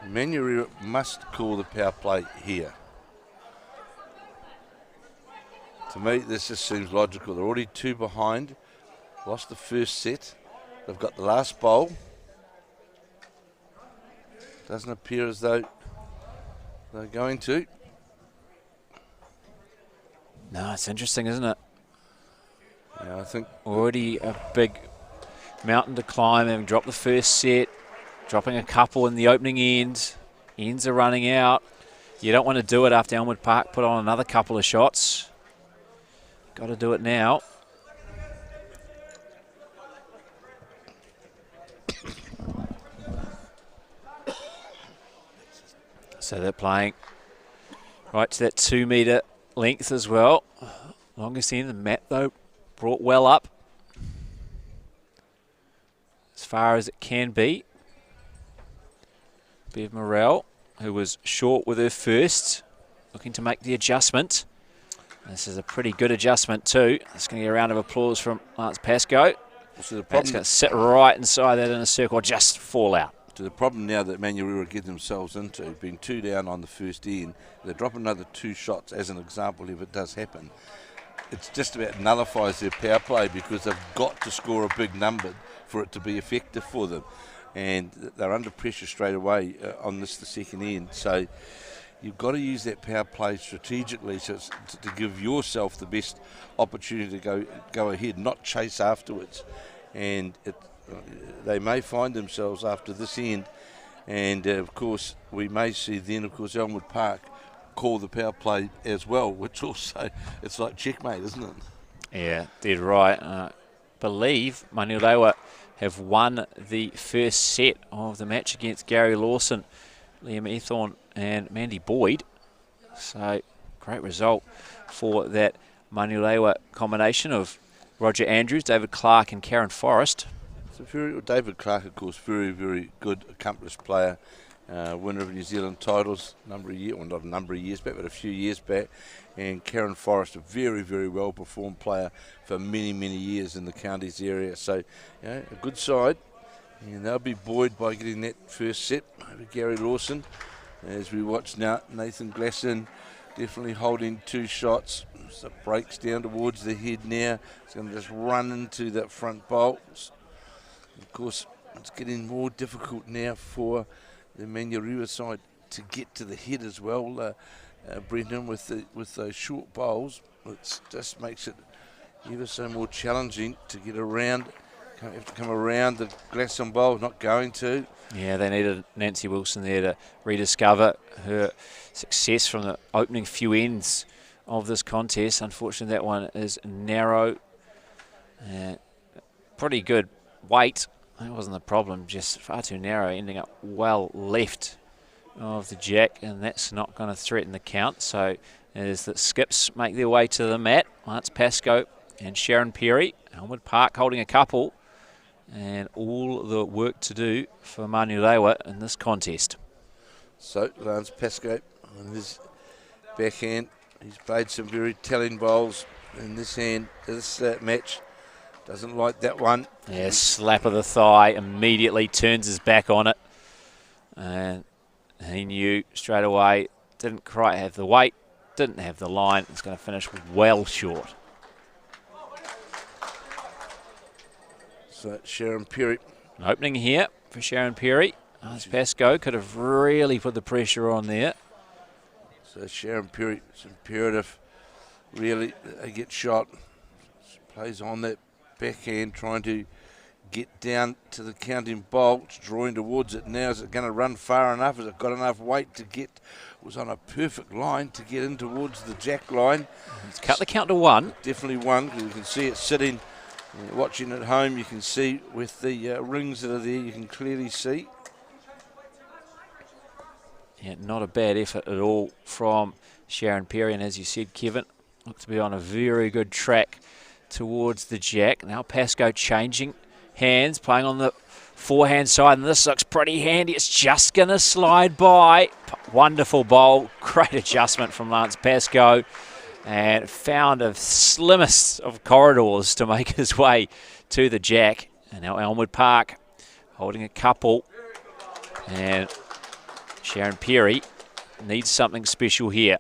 [SPEAKER 2] Manurewa must call the power play here. To me, this just seems logical. They're already 2 behind. Lost the first set. They've got the last bowl. Doesn't appear as though they're going to.
[SPEAKER 1] No, it's interesting, isn't it?
[SPEAKER 2] Yeah, I think
[SPEAKER 1] already a big mountain to climb, having dropped the first set, dropping a couple in the opening end. Ends are running out. You don't want to do it after Elmwood Park put on another couple of shots. Got to do it now. So they're playing right to that 2 metre length as well. Longest end, the mat though brought well up as far as it can be. Bev Morrell, who was short with her first, looking to make the adjustment. This is a pretty good adjustment too. It's going to get a round of applause from Lance Pascoe.
[SPEAKER 2] So the
[SPEAKER 1] That's going to sit right inside that inner circle, just fall out.
[SPEAKER 2] To the problem now that Manurewa get themselves into, being 2 down on the first end, they drop another 2 shots as an example if it does happen. It's just about nullifies their power play because they've got to score a big number for it to be effective for them. And they're under pressure straight away on the second end. So you've got to use that power play strategically to give yourself the best opportunity to go ahead, not chase afterwards. And they may find themselves after this end, and of course we may see then, of course, Elmwood Park call the power play as well, which also, it's like checkmate, isn't it? Yeah,
[SPEAKER 1] dead right. I believe Manurewa have won the first set of the match against Gary Lawson, Liam Ethorn and Mandy Boyd. So great result for that Manurewa combination of Roger Andrews, David Clark and Karen Forrest.
[SPEAKER 2] So David Clark, of course, very, very good, accomplished player, winner of New Zealand titles not a number of years back, but a few years back. And Karen Forrest, a very, very well performed player for many, many years in the counties area. So, a good side. And they'll be buoyed by getting that first set over Gary Lawson. As we watch now, Nathan Glasson definitely holding 2 shots. So breaks down towards the head now. It's going to just run into that front bowl. Of course, it's getting more difficult now for the Manurewa side to get to the head as well, Brendan, with those short bowls. It just makes it ever so more challenging to get around. Have to come around the Glasson bowl, not going to.
[SPEAKER 1] Yeah, they needed Nancy Wilson there to rediscover her success from the opening few ends of this contest. Unfortunately, that one is narrow. Pretty good weight. That wasn't the problem, just far too narrow, ending up well left of the jack, and that's not going to threaten the count. So as the skips make their way to the mat, Lance Pascoe and Sharon Perry, Elmwood Park holding a couple, and all the work to do for Manurewa in this contest.
[SPEAKER 2] So Lance Pascoe on his backhand, he's played some very telling bowls in this match. Doesn't like that one.
[SPEAKER 1] Yeah, slap of the thigh, immediately turns his back on it. And he knew straight away, didn't quite have the weight, didn't have the line. It's going to finish well short.
[SPEAKER 2] So Sharon Perry.
[SPEAKER 1] An opening here for Sharon Perry. Lance Pascoe could have really put the pressure on there.
[SPEAKER 2] So Sharon Perry, it's imperative, really, they get shot. She plays on that backhand, trying to get down to the counting bowl. It's drawing towards it now. Is it going to run far enough? Has it got enough weight to get? It was on a perfect line to get in towards the jack line.
[SPEAKER 1] It's cut the count to 1.
[SPEAKER 2] Definitely 1, because you can see it sitting. Watching at home, you can see with the rings that are there, you can clearly see.
[SPEAKER 1] Yeah, not a bad effort at all from Sharon Perry, and as you said, Kevin, looks to be on a very good track towards the jack. Now Pascoe changing hands, playing on the forehand side, and this looks pretty handy. It's just going to slide by. Wonderful bowl, great adjustment from Lance Pascoe, and found a slimmest of corridors to make his way to the jack. And now Elmwood Park holding a couple, and Sharon Perry needs something special here.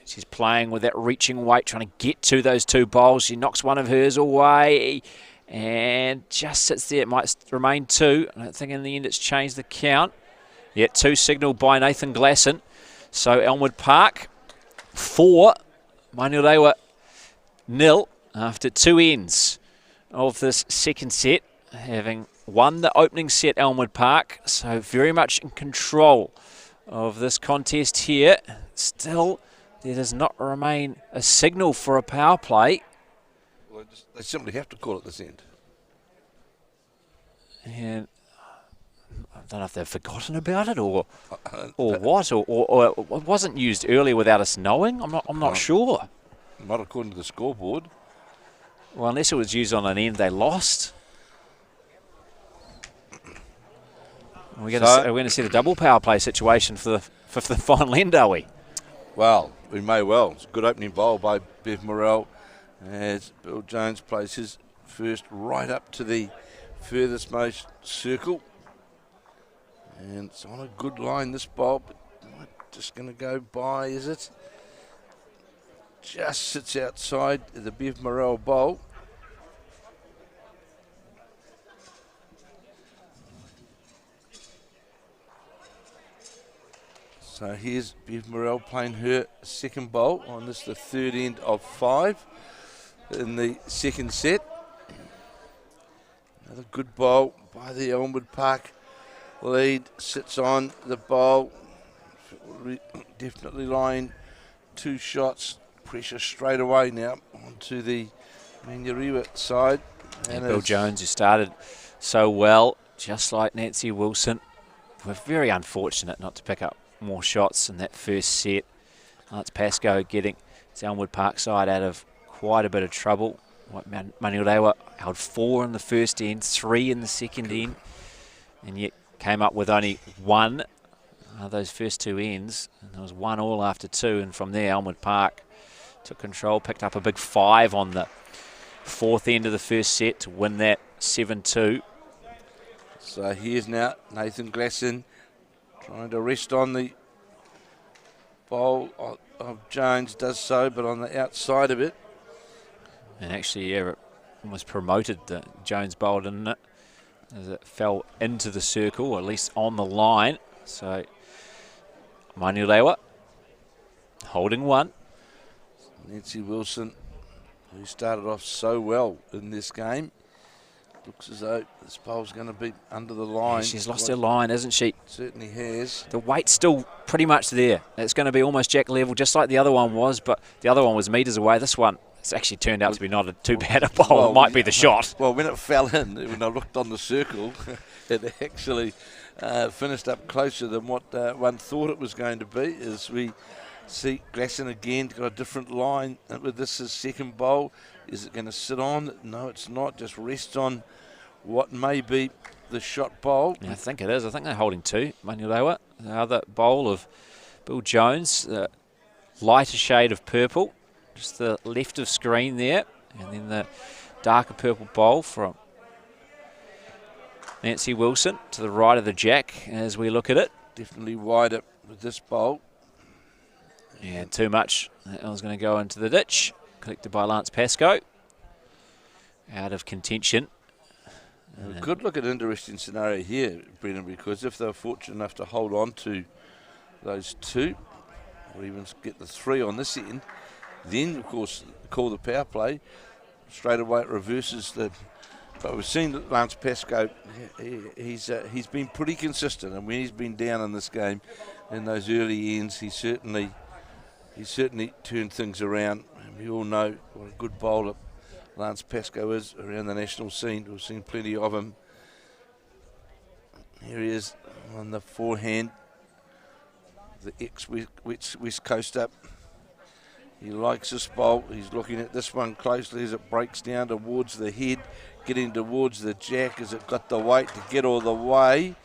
[SPEAKER 1] She's playing with that reaching weight, trying to get to those 2 bowls. She knocks one of hers away and just sits there. It might remain 2. I don't think in the end it's changed the count. Yet 2 signalled by Nathan Glasson. So Elmwood Park 4, Manurewa 0 after 2 ends of this second set, having won the opening set, Elmwood Park. So very much in control of this contest here. Still, there does not remain a signal for a power play.
[SPEAKER 2] Well, they simply have to call it this end.
[SPEAKER 1] And I don't know if they've forgotten about it or what, or it wasn't used earlier without us knowing. I'm not sure.
[SPEAKER 2] Not according to the scoreboard.
[SPEAKER 1] Well, unless it was used on an end they lost. We're going to see the double power play situation for the final end, are we?
[SPEAKER 2] Well, we may well. It's a good opening bowl by Bev Morrell as Bill Jones plays his first right up to the furthest most circle. And it's on a good line, this bowl, but just going to go by, is it? Just sits outside the Bev Morrell bowl. So here's Bev Morrell playing her second bowl on this, the third end of 5 in the second set. Another good bowl by the Elmwood Park lead. Sits on the bowl. Definitely line 2 shots. Pressure straight away now onto the Manurewa side.
[SPEAKER 1] And Bill Jones, who started so well, just like Nancy Wilson, were very unfortunate not to pick up more shots in that first set. Lance Pascoe getting his Elmwood Park side out of quite a bit of trouble. Manurewa held 4 in the first end, 3 in the second end, and yet came up with only 1 those first 2 ends. And there was 1 all after 2, and from there Elmwood Park took control, picked up a big 5 on the 4th end of the first set to win that 7-2.
[SPEAKER 2] So here's now Nathan Glasson trying to rest on the bowl of Jones, does so, but on the outside of it.
[SPEAKER 1] And actually, yeah, it was promoted, the Jones bowl, didn't it? As it fell into the circle, or at least on the line. So Manurewa holding 1.
[SPEAKER 2] Nancy Wilson, who started off so well in this game, looks as though this bowl's going to be under the line.
[SPEAKER 1] Yeah, she's lost her line, hasn't she?
[SPEAKER 2] Certainly has.
[SPEAKER 1] The weight's still pretty much there. It's going to be almost jack level, just like the other one was, but the other one was metres away. This one, it's actually turned out to be not too bad a bowl. Well, it might be the shot.
[SPEAKER 2] Well, when it fell in, when I looked on the circle, it actually finished up closer than what one thought it was going to be. As we see Glasson again, got a different line with this his second bowl. Is it going to sit on? No, it's not. Just rests on what may be the shot bowl.
[SPEAKER 1] Yeah, I think it is. I think they're holding 2. Manurewa, the other bowl of Bill Jones, lighter shade of purple, just the left of screen there, and then the darker purple bowl from Nancy Wilson to the right of the jack as we look at it.
[SPEAKER 2] Definitely wider with this bowl.
[SPEAKER 1] Yeah, too much. That one's going to go into the ditch. Collected by Lance Pascoe. Out of contention.
[SPEAKER 2] We could look at an interesting scenario here, Brendan, because if they're fortunate enough to hold on to those 2, or even get the 3 on this end, then, of course, call the power play. Straight away it reverses the... But we've seen Lance Pascoe, he's been pretty consistent, and when he's been down in this game, in those early ends, he certainly turned things around. And we all know what a good bowler Lance Pascoe is around the national scene. We've seen plenty of him. Here he is on the forehand, the ex-West Coaster. He likes this bowl. He's looking at this one closely as it breaks down towards the head, getting towards the jack. Has it got the weight to get all the way?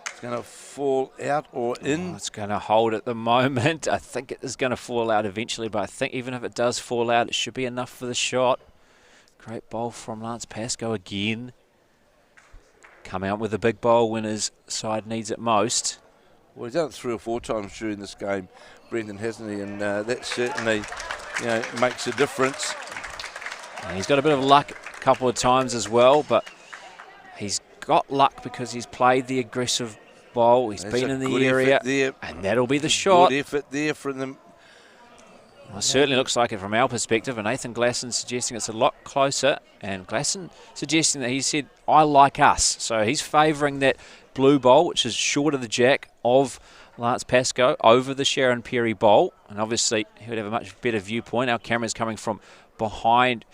[SPEAKER 2] It's going to fall out or in.
[SPEAKER 1] It's going to hold at the moment. I think it is going to fall out eventually, but I think even if it does fall out, it should be enough for the shot. Great bowl from Lance Pascoe again. Come out with a big bowl when his side needs it most.
[SPEAKER 2] Well, he's done it 3 or 4 times during this game, Brendan, hasn't he? And that certainly, makes a difference.
[SPEAKER 1] And he's got a bit of luck a couple of times as well, but he's got luck because he's played the aggressive bowl. He's been in the area, and that'll be the shot.
[SPEAKER 2] Good effort there from them.
[SPEAKER 1] Well, it certainly looks like it from our perspective, and Nathan Glasson suggesting it's a lot closer, and Glasson suggesting that he said, I like us. So he's favouring that blue bowl, which is short of the jack of Lance Pascoe, over the Sharon Perry bowl, and obviously he would have a much better viewpoint. Our camera's coming from behind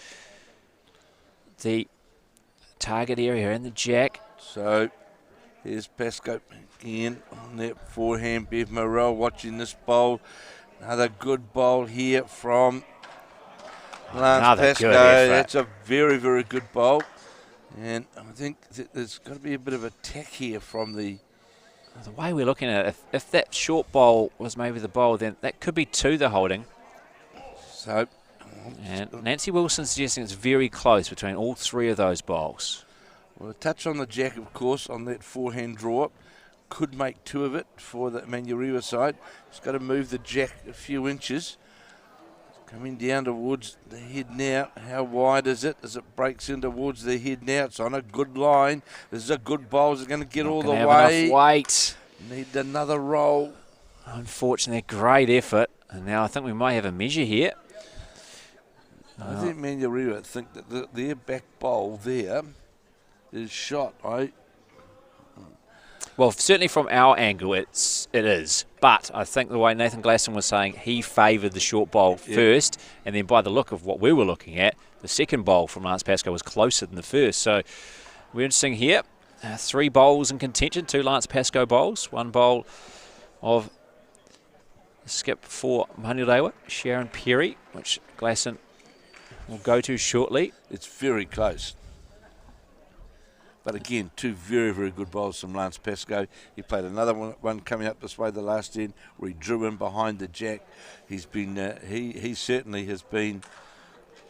[SPEAKER 1] the target area and the jack.
[SPEAKER 2] So here's Pascoe again on that forehand. Bev Morrell watching this bowl. Another good bowl here from Lance Pascoe. That's a very, very good bowl. And I think there's got to be a bit of attack here from the
[SPEAKER 1] way we're looking at it. If that short bowl was maybe the bowl, then that could be 2 they're holding.
[SPEAKER 2] So,
[SPEAKER 1] and Nancy Wilson suggesting it's very close between all 3 of those bowls.
[SPEAKER 2] Well, a touch on the jack, of course, on that forehand draw. Could make 2 of it for the Manurewa side. He's got to move the jack a few inches. Coming down towards the head now. How wide is it as it breaks in towards the head now? It's on a good line. This is a good bowl. Is it going to get all the way?
[SPEAKER 1] Enough weight.
[SPEAKER 2] Need another roll.
[SPEAKER 1] Unfortunately, great effort. And now I think we might have a measure here.
[SPEAKER 2] I think Manurewa think that their back bowl there is shot.
[SPEAKER 1] Well, certainly from our angle, it is. But I think the way Nathan Glasson was saying, he favoured the short bowl first, and then by the look of what we were looking at, the second bowl from Lance Pascoe was closer than the first. So we're interesting here. 3 bowls in contention, 2 Lance Pascoe bowls, 1 bowl of skip for Manurewa, Sharon Perry, which Glasson will go to shortly.
[SPEAKER 2] It's very close. But again, 2 very, very good bowls from Lance Pascoe. He played another one coming up this way, the last end, where he drew in behind the jack. He's been, he certainly has been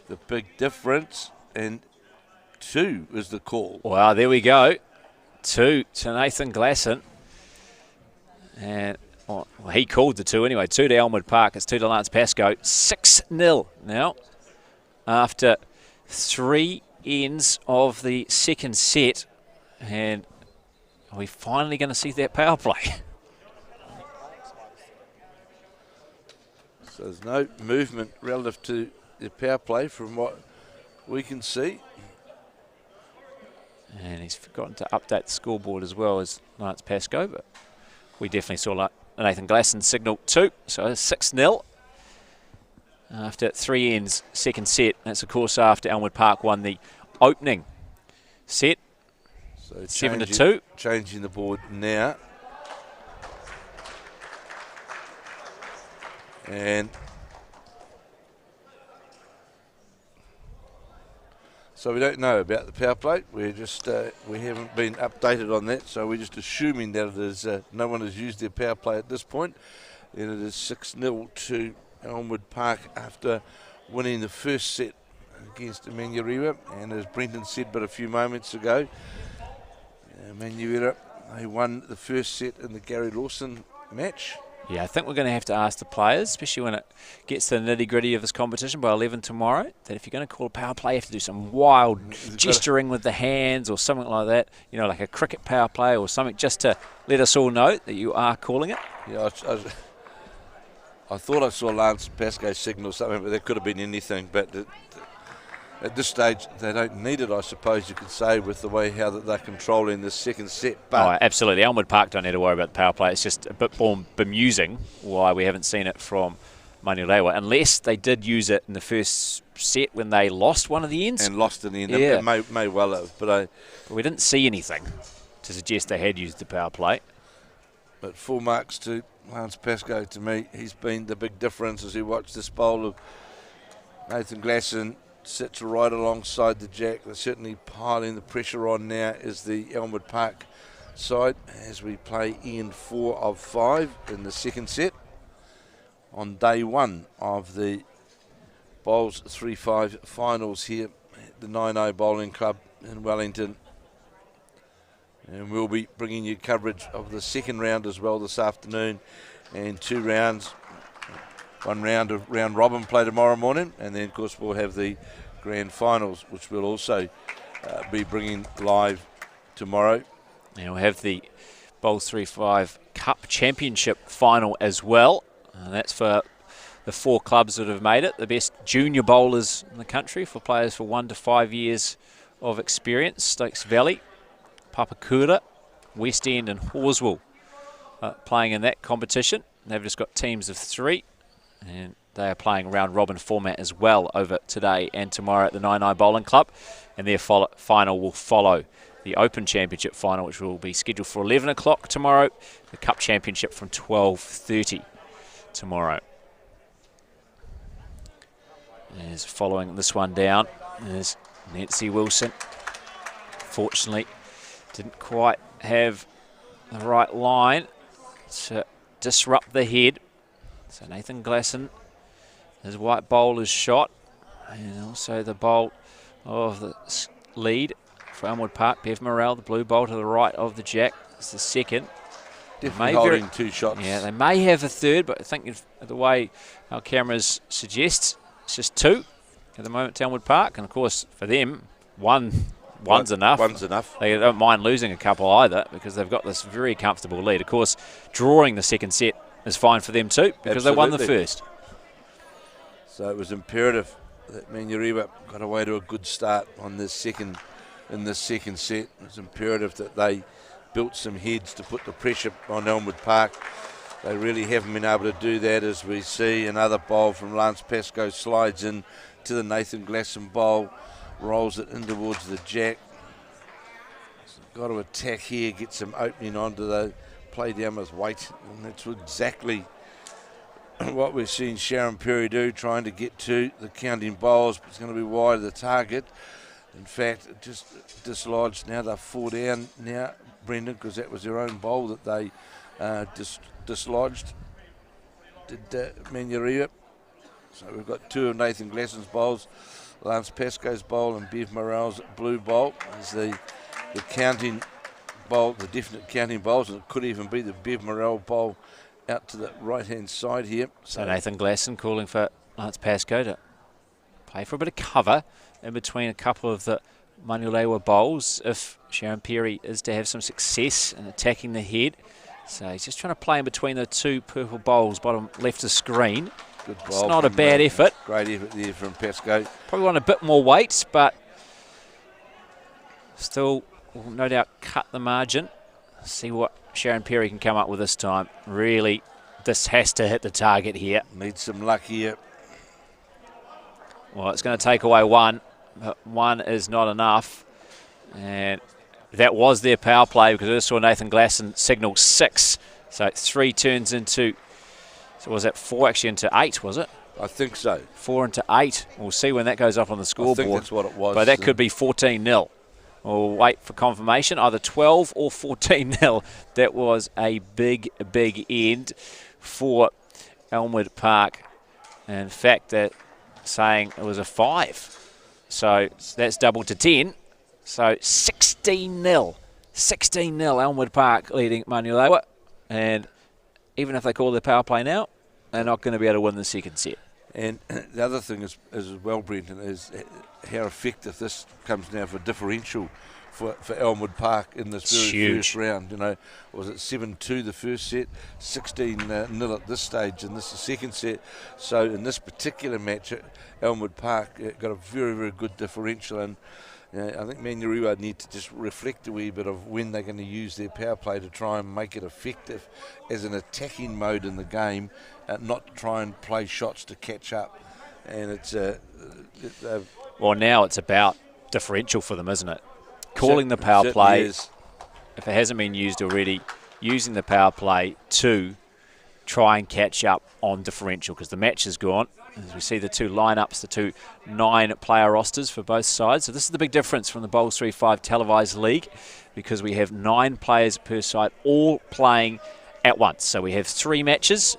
[SPEAKER 2] the big difference. And 2 is the call.
[SPEAKER 1] Wow, there we go. 2 to Nathan Glasson. And well, he called the 2 anyway. 2 to Elmwood Park. It's 2 to Lance Pascoe. 6-0 now after 3 ends of the second set, and are we finally going to see that power play?
[SPEAKER 2] So there's no movement relative to the power play from what we can see.
[SPEAKER 1] And he's forgotten to update the scoreboard as well as Lance Pascoe, but we definitely saw Nathan Glasson signal 2, so it's 6-0. After 3 ends, second set. That's, of course, after Elmwood Park won the opening set. So 7-2.
[SPEAKER 2] Changing the board now. And so we don't know about the power play. We're just we haven't been updated on that, so we're just assuming that it is no one has used their power play at this point. And it is 6-0 to Elmwood Park after winning the first set against Manurewa. And as Brenton said but a few moments ago, Manurewa, they won the first set in the Gary Lawson match.
[SPEAKER 1] Yeah, I think we're going to have to ask the players, especially when it gets to the nitty-gritty of this competition by 11 tomorrow, that if you're going to call a power play, you have to do some wild gesturing with the hands or something like that, you know, like a cricket power play or something, just to let us all know that you are calling it.
[SPEAKER 2] Yeah, I thought I saw Lance Pascoe signal something, but that could have been anything. But at this stage, they don't need it, I suppose you could say, with the way how that they're controlling the second set. But
[SPEAKER 1] absolutely. Elmwood Park don't need to worry about the power play. It's just a bit more bemusing why we haven't seen it from Manurewa, unless they did use it in the first set when they lost one of the ends.
[SPEAKER 2] And lost in the end.
[SPEAKER 1] Yeah.
[SPEAKER 2] It may well have. But
[SPEAKER 1] we didn't see anything to suggest they had used the power play.
[SPEAKER 2] But full marks to Lance Pascoe. To me, he's been the big difference as we watch this bowl of Nathan Glasson. Sits right alongside the jack. They're certainly piling the pressure on now is the Elmwood Park side as we play in 4 of 5 in the second set on day 1 of the Bowls3Five finals here at the 9-0 Bowling Club in Wellington. And we'll be bringing you coverage of the second round as well this afternoon, and 2 rounds. 1 round of round robin play tomorrow morning, and then of course we'll have the grand finals, which we'll also be bringing live tomorrow.
[SPEAKER 1] And we'll have the Bowls3Five Cup Championship final as well, and that's for the 4 clubs that have made it, the best junior bowlers in the country, for players for 1 to 5 years of experience. Stokes Valley, Papakura, West End and Horswell playing in that competition. They've just got teams of 3. And they are playing round robin format as well over today and tomorrow at the 9-0 Bowling Club. And their final will follow the Open Championship final, which will be scheduled for 11 o'clock tomorrow. The Cup Championship from 12:30 tomorrow. As following this one down is Nancy Wilson. Fortunately, didn't quite have the right line to disrupt the head. So Nathan Glasson, his white bowl is shot, and also the bowl of the lead for Elmwood Park. Bev Morrell, the blue bowl to the right of the jack, is the second.
[SPEAKER 2] Definitely holding 2 shots.
[SPEAKER 1] Yeah, they may have a third, but I think if the way our cameras suggest, it's just 2 at the moment to Elmwood Park. And of course, for them, one's enough.
[SPEAKER 2] One's enough.
[SPEAKER 1] They don't mind losing a couple either, because they've got this very comfortable lead. Of course, drawing the second set is fine for them too, because Absolutely. They won the first.
[SPEAKER 2] So it was imperative that Manurewa got away to a good start on this second set. It was imperative that they built some heads to put the pressure on Elmwood Park. They really haven't been able to do that, as we see another bowl from Lance Pascoe slides in to the Nathan Glasson bowl, rolls it in towards the jack. So got to attack here, get some opening onto the play down with weight, and that's exactly what we're seeing Sharon Perry do, trying to get to the counting bowls, but it's going to be wide of the target. In fact, it just dislodged. Now they're 4 down now, Brendan, because that was their own bowl that they dislodged. Did Manurewa. So we've got 2 of Nathan Glasson's bowls, Lance Pascoe's bowl and Bev Morrell's blue bowl is the counting bowl, the definite counting bowls, and it could even be the Bev Morrell bowl out to the right-hand side here.
[SPEAKER 1] So Nathan Glasson calling for Lance Pascoe to play for a bit of cover in between a couple of the Manurewa bowls if Sharon Perry is to have some success in attacking the head. So he's just trying to play in between the 2 purple bowls, bottom left of screen.
[SPEAKER 2] Good bowl.
[SPEAKER 1] It's not a bad effort.
[SPEAKER 2] Great effort there from Pascoe.
[SPEAKER 1] Probably want a bit more weight, but still will no doubt cut the margin. See what Sharon Perry can come up with this time. Really, this has to hit the target here.
[SPEAKER 2] Needs some luck here.
[SPEAKER 1] Well, it's going to take away 1, but 1 is not enough. And that was their power play, because I saw Nathan Glasson signal 6. So 3 turns into, so was that 4 actually into 8, was it?
[SPEAKER 2] I think so.
[SPEAKER 1] 4 into 8. We'll see when that goes up on the scoreboard.
[SPEAKER 2] I think that's what it was.
[SPEAKER 1] But that could be 14-0. We'll wait for confirmation, either 12 or 14-0. That was a big, big end for Elmwood Park. And in fact, they're saying it was a 5. So that's doubled to 10. So 16-0. 16-0, Elmwood Park leading Manurewa. And even if they call their power play now, they're not going to be able to win the second set.
[SPEAKER 2] And the other thing is as well, Brenton, is how effective this comes now for differential for Elmwood Park in this very first round. You know, was it 7-2 the first set, 16-0 at this stage, and this is the second set. So in this particular match, Elmwood Park got a very, very good differential, and I think Manurewa need to just reflect a wee bit of when they're going to use their power play to try and make it effective as an attacking mode in the game, not try and play shots to catch up. And it's
[SPEAKER 1] well, now it's about differential for them, isn't it? Calling the power play, if it hasn't been used already, using the power play to try and catch up on differential, because the match is gone. As we see the two lineups, the two 9-player rosters for both sides. So this is the big difference from the Bowls3Five televised league, because we have 9 players per side all playing at once. So we have 3 matches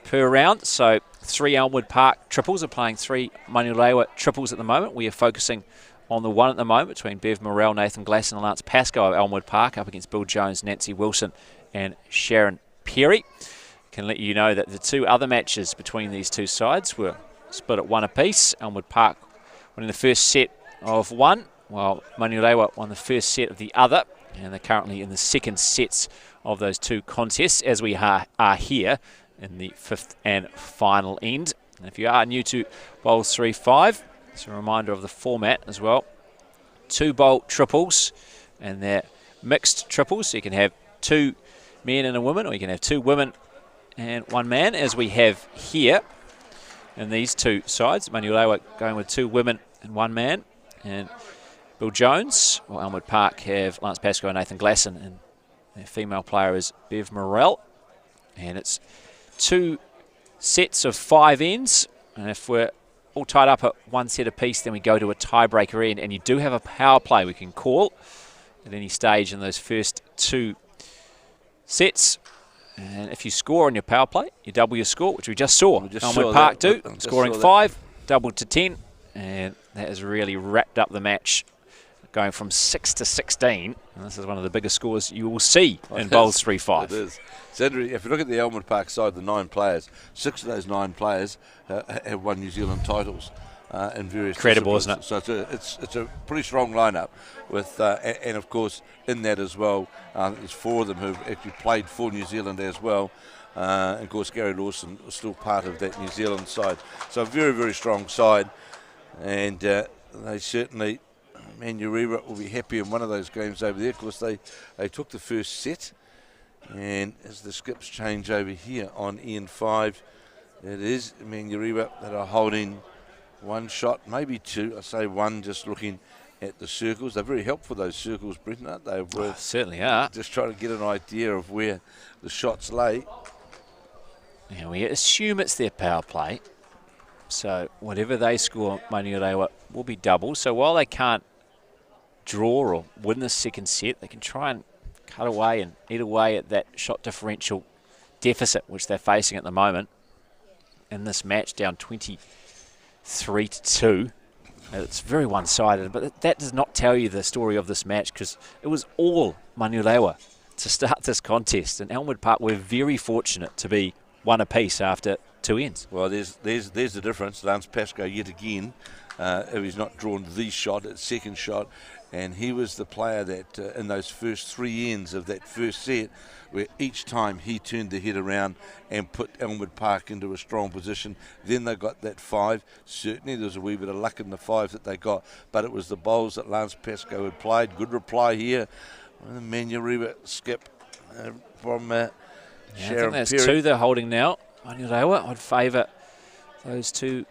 [SPEAKER 1] per round. So 3 Elmwood Park triples are playing 3 Manurewa triples at the moment. We are focusing on the one at the moment between Bev Morrell, Nathan Glass and Lance Pascoe of Elmwood Park up against Bill Jones, Nancy Wilson and Sharon Perry. Can let you know that the 2 other matches between these 2 sides were split at 1 apiece. Elmwood Park winning the first set of 1, while Manurewa won the first set of the other, and they're currently in the second sets of those 2 contests as we are here in the 5th and final end. And if you are new to Bowls3Five, it's a reminder of the format as well. 2 bowl triples, and they're mixed triples, so you can have 2 men and a woman, or you can have 2 women and 1 man, as we have here in these 2 sides. Manurewa going with 2 women and 1 man, and Bill Jones, while Elmwood Park have Lance Pascoe and Nathan Glasson, and their female player is Bev Morrell. And it's 2 sets of 5 ends, and if we're all tied up at 1 set apiece, then we go to a tiebreaker end, and you do have a power play we can call at any stage in those first 2 sets. And if you score on your power play, you double your score, which we just saw Elmwood Park do, scoring 5, doubled to 10, and that has really wrapped up the match, going from 6 to 16. And this is one of the biggest scores you will see in Bowls3Five.
[SPEAKER 2] It is. So if you look at the Elmwood Park side, the 9 players, 6 of those 9 players have won New Zealand titles in various
[SPEAKER 1] incredible, isn't it?
[SPEAKER 2] So it's a pretty strong lineup with, and of course in that as well, there's 4 of them who've actually played for New Zealand as well. And of course Gary Lawson was still part of that New Zealand side. So a very, very strong side, and they certainly, Manurewa will be happy in one of those games over there. Of course they took the first set, and as the skips change over here on EN5, it is Manurewa that are holding 1 shot, maybe 2. I say 1, just looking at the circles. They're very helpful, those circles, Brenton, aren't they?
[SPEAKER 1] Certainly are.
[SPEAKER 2] Just trying to get an idea of where the shots lay.
[SPEAKER 1] Yeah, we assume it's their power play. So whatever they score, Manurewa will be double. So while they can't draw or win the second set, they can try and cut away and eat away at that shot differential deficit which they're facing at the moment in this match, down 23-2. It's very one-sided, but that does not tell you the story of this match, because it was all Manurewa to start this contest, and Elmwood Park were very fortunate to be 1 apiece after 2 ends.
[SPEAKER 2] Well, there's the difference. Lance Pascoe yet again, he's not drawn the shot, it's second shot, and he was the player that in those first 3 ends of that first set, where each time he turned the head around and put Elmwood Park into a strong position. Then they got that 5. Certainly there was a wee bit of luck in the 5 that they got, but it was the bowls that Lance Pascoe had played. Good reply here. Manurewa skip from Sharon
[SPEAKER 1] I think that's
[SPEAKER 2] Perry.
[SPEAKER 1] 2 they're holding now. Manurewa, I'd favour those 2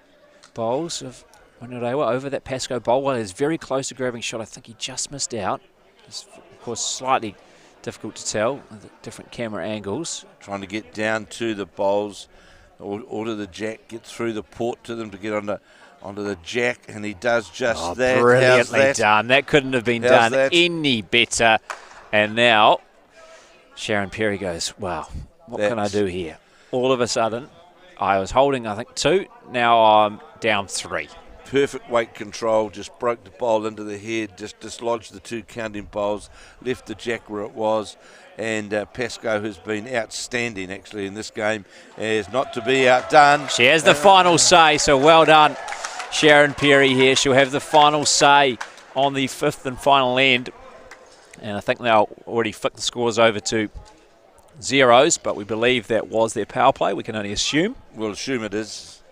[SPEAKER 1] bowls of Manurewa over that Pascoe bowl. Well, he's very close to grabbing shot. I think he just missed out. It's, of course, slightly difficult to tell with the different camera angles.
[SPEAKER 2] Trying to get down to the bowls, order the jack, get through the port to them to get onto the jack, and he does just that.
[SPEAKER 1] Brilliantly done. That couldn't have been done any better. And now Sharon Perry goes, wow, what can I do here? All of a sudden, I was holding, I think, 2. Now I'm down 3.
[SPEAKER 2] perfect weight control, just broke the bowl into the head, just dislodged the 2 counting bowls, left the jack where it was. And Pascoe has been outstanding actually in this game, is not to be outdone.
[SPEAKER 1] She has the final say, so well done, Sharon Perry here. She'll have the final say on the 5th and final end. And I think they'll already flick the scores over to zeros, but we believe that was their power play. We can only assume.
[SPEAKER 2] We'll assume it is.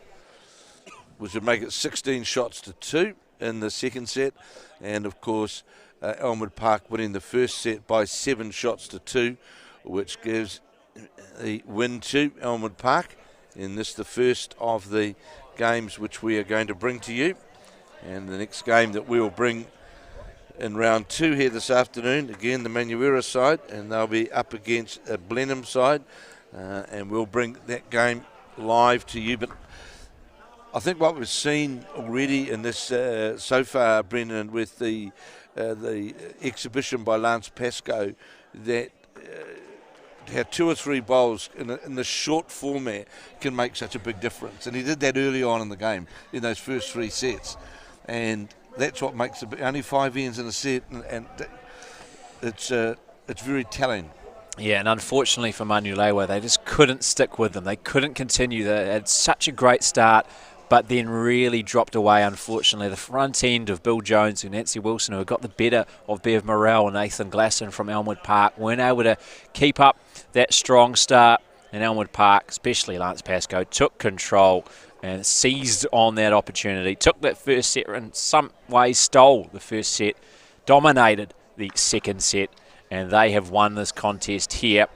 [SPEAKER 2] We should make it 16 shots to 2 in the second set. And of course, Elmwood Park winning the first set by 7 shots to 2, which gives the win to Elmwood Park. And this is the first of the games which we are going to bring to you. And the next game that we will bring in round 2 here this afternoon, again the Manurewa side, and they'll be up against a Blenheim side. And we'll bring that game live to you. But I think what we've seen already in this so far, Brendan, with the exhibition by Lance Pascoe, that how 2 or 3 bowls in the short format can make such a big difference. And he did that early on in the game, in those first 3 sets. And that's what makes it only 5 ends in a set, and it's very telling.
[SPEAKER 1] Yeah, and unfortunately for Manurewa, they just couldn't stick with them. They couldn't continue. They had such a great start, but then really dropped away, unfortunately. The front end of Bill Jones and Nancy Wilson, who got the better of Bev Morrell and Nathan Glasson from Elmwood Park, weren't able to keep up that strong start. And Elmwood Park, especially Lance Pascoe, took control and seized on that opportunity. Took that first set, in some ways stole the first set, dominated the second set, and they have won this contest here.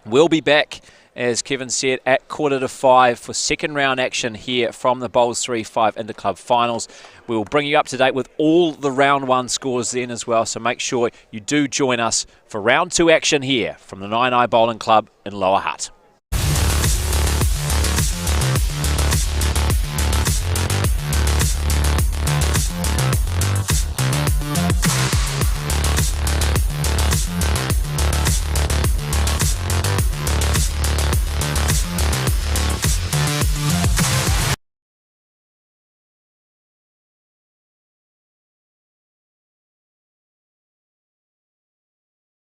[SPEAKER 1] We'll be back, as Kevin said, at 4:45 for second round action here from the Bowls3Five Interclub finals. We will bring you up to date with all the round 1 scores then as well, so make sure you do join us for round 2 action here from the 9i Bowling Club in Lower Hutt.